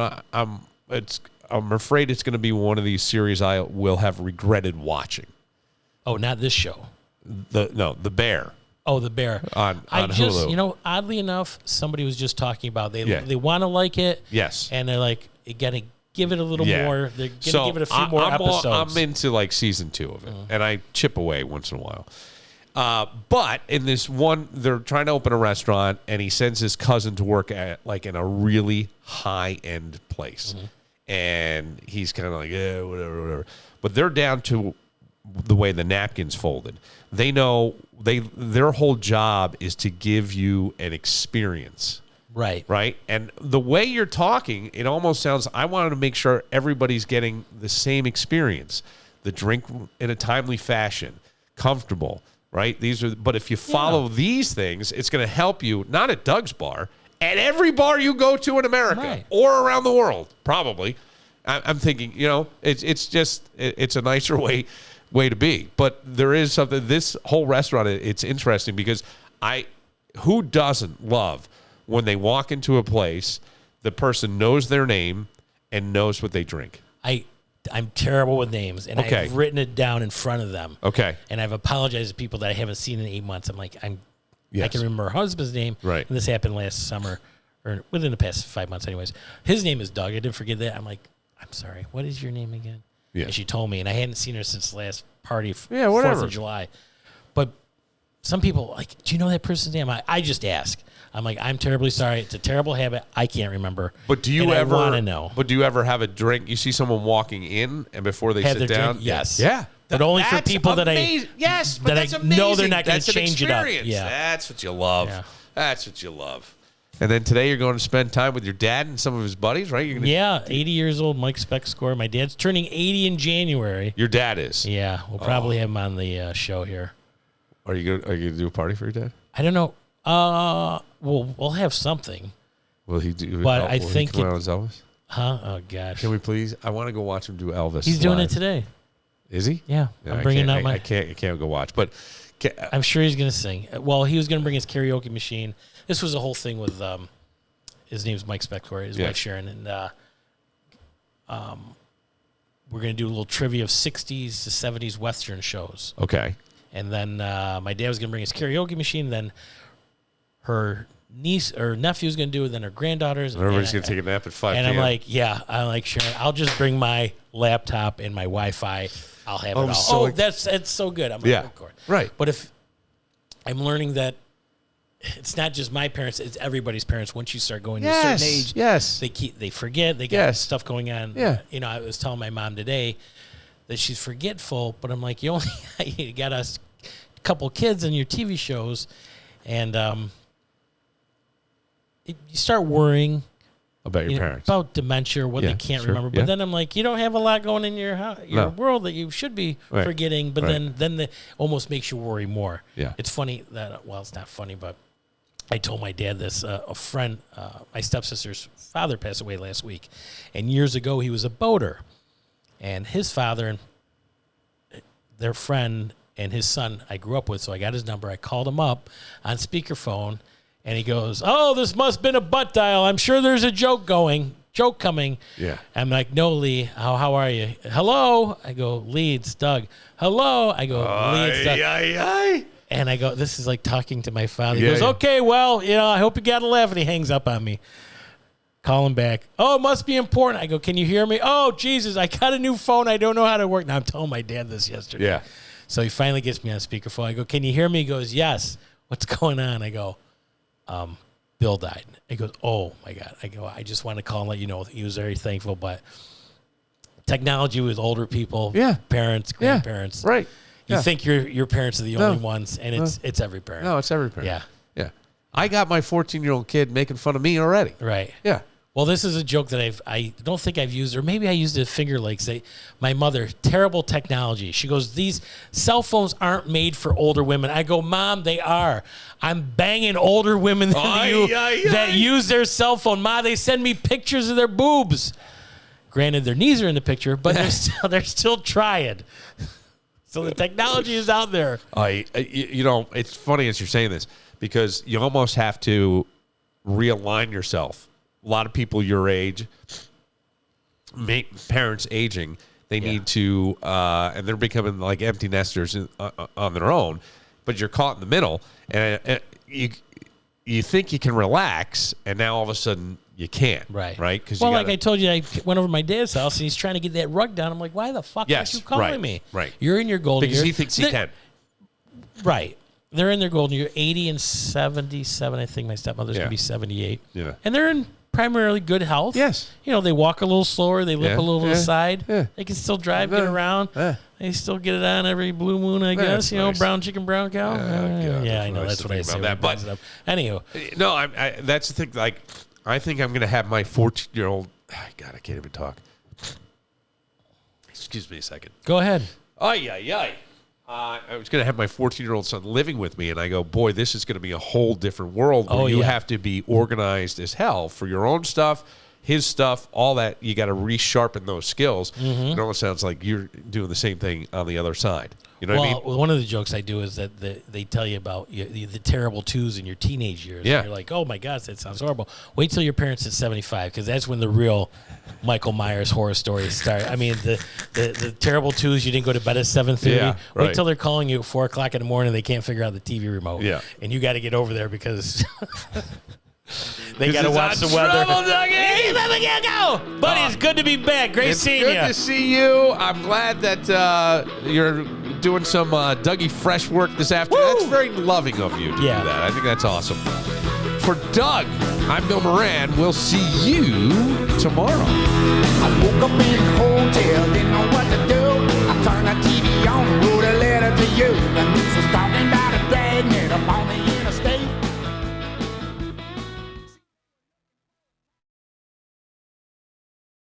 afraid it's going to be one of these series I will have regretted watching. Oh, not this show. The Bear. Oh, The Bear. On Hulu. Oddly enough, somebody was just talking about they want to like it. Yes. And they're like, you got to give it a little more. They're going to give it a few more episodes. I'm into season 2 of it, and I chip away once in a while. But in this one, they're trying to open a restaurant, and he sends his cousin to work at in a really high-end place. Mm-hmm. And he's kind of like, yeah, whatever. But they're down to the way the napkin's folded. They know their whole job is to give you an experience. Right. Right? And the way you're talking, it almost sounds, I wanted to make sure everybody's getting the same experience. The drink in a timely fashion, comfortable, right? But if you follow these things, it's going to help you, not at Doug's bar, at every bar you go to in America or around the world, probably. I'm thinking, it's a nicer way to be. But there is something, this whole restaurant, it's interesting because who doesn't love when they walk into a place, the person knows their name and knows what they drink? I'm terrible with names, and I've written it down in front of them. Okay. And I've apologized to people that I haven't seen in 8 months. I'm like, I can remember her husband's name. Right. And this happened last summer, or within the past 5 months anyways. His name is Doug. I didn't forget that. I'm like, I'm sorry, what is your name again? Yeah. And she told me, and I hadn't seen her since the last party, whatever. 4th of July. But some people, do you know that person's name? I just ask. I'm like, I'm terribly sorry. It's a terrible habit. I can't remember. But do you ever want to know? But do you ever have a drink? You see someone walking in, and before they sit down, yes, yeah, but only for people that I know they're not going to change it up. Yeah, that's what you love. Yeah. That's what you love. And then today you're going to spend time with your dad and some of his buddies, right? 80 years old, Mike Speckscore. My dad's turning 80 in January. Your dad is. Yeah, we'll probably have him on the show here. Are you going to do a party for your dad? I don't know. We'll have something. Will he do? But I think he come out as Elvis. Huh? Oh gosh. Can we please? I want to go watch him do Elvis. He's doing it today. Is he? Yeah. I'm bringing out my. I can't go watch. But I'm sure he's going to sing. Well, he was going to bring his karaoke machine. This was a whole thing with his name's Mike Spector, his wife Sharon, and we're going to do a little trivia of 60s to 70s Western shows. Okay. And then my dad was going to bring his karaoke machine. Then her niece or nephew was going to do it. Then her granddaughters. Everybody's going to take a nap at 5 And p.m. I'm like, I'm like, Sharon, I'll just bring my laptop and my Wi-Fi. I'll have it all. It's so good. I'm like, of course. Right. But if I'm learning that it's not just my parents, it's everybody's parents. Once you start going to a certain age, they forget, they got stuff going on. Yeah. I was telling my mom today that she's forgetful, but I'm like, you got a couple kids in your TV shows, and you start worrying about your parents, about dementia, what they can't remember. But then I'm like, you don't have a lot going in your world that you should be forgetting. But then it almost makes you worry more. Yeah. It's funny that it's not funny, but I told my dad this. A friend, my stepsister's father, passed away last week, and years ago he was a boater, and his father and their friend and his son I grew up with, so I got his number. I called him up on speakerphone. And he goes, "Oh, this must have been a butt dial. I'm sure there's a joke coming." Yeah. I'm like, "No, Lee. How are you? Hello." I go, "Lee, it's Doug." Hello. I go, "Lee, it's Doug." And I go, "This is like talking to my father." He goes, "Okay, well, I hope you got 11." He hangs up on me. Call him back. "Oh, it must be important." I go, "Can you hear me?" "Oh, Jesus, I got a new phone. I don't know how to work." Now I'm telling my dad this yesterday. Yeah. So he finally gets me on speakerphone. I go, "Can you hear me?" He goes, "Yes." "What's going on?" I go, Bill died. He goes, "Oh my God." I go, "I just want to call and let you know." He was very thankful, but technology with older people, parents, grandparents, right? You think your parents are the only ones, and it's every parent. No, it's every parent. Yeah. I got my 14-year-old kid making fun of me already. Right. Yeah. Well, this is a joke that I don't think I've used, or maybe I used it at Finger Lakes. My mother, terrible technology. She goes, "These cell phones aren't made for older women." I go, "Mom, they are. I'm banging older women than you that use their cell phone. Ma, they send me pictures of their boobs." Granted, their knees are in the picture, but they're still trying. So the technology is out there. It's funny as you're saying this, because you almost have to realign yourself. A lot of people your age, parents aging, they need to, and they're becoming like empty nesters on their own, but you're caught in the middle, and you think you can relax, and now all of a sudden you can't. Right? Well, like I told you, I went over to my dad's house, and he's trying to get that rug down. I'm like, "Why the fuck aren't you calling me? Right. You're in your golden because years." he thinks he can. Right. They're in their golden year, 80 and 77. I think my stepmother's going to be 78. Yeah. And they're in primarily good health. Yes. They walk a little slower. They lip a little to the side. Yeah. They can still drive, get around. They still get it on every blue moon, I guess. Nice. Brown chicken, brown cow. Yeah, I know. That's what I say. That. But anywho. No, I that's the thing. Like, I think I'm going to have my 14-year-old. God, I can't even talk. Excuse me a second. Go ahead. I was going to have my 14-year-old son living with me, and I go, boy, this is going to be a whole different world where you have to be organized as hell for your own stuff, his stuff, all that. You got to resharpen those skills. It almost sounds like you're doing the same thing on the other side. You know what I mean? One of the jokes I do is that they tell you about the terrible twos in your teenage years. Yeah. And you're like, "Oh my gosh, that sounds horrible." Wait till your parents at 75, because that's when the real Michael Myers horror stories start. I mean, the terrible twos, you didn't go to bed at 7:30. Yeah, Wait till they're calling you at 4 o'clock in the morning. They can't figure out the TV remote. Yeah. And you got to get over there because they got to watch the weather. Go. Buddy, it's good to be back. Great seeing you. It's good to see you. I'm glad that you're doing some Dougie Fresh work this afternoon. Woo! That's very loving of you to do that. I think that's awesome. For Doug, I'm Bill Moran. We'll see you tomorrow. I woke up in a hotel, didn't know what to do. I turned the TV on, wrote a letter to you. The news was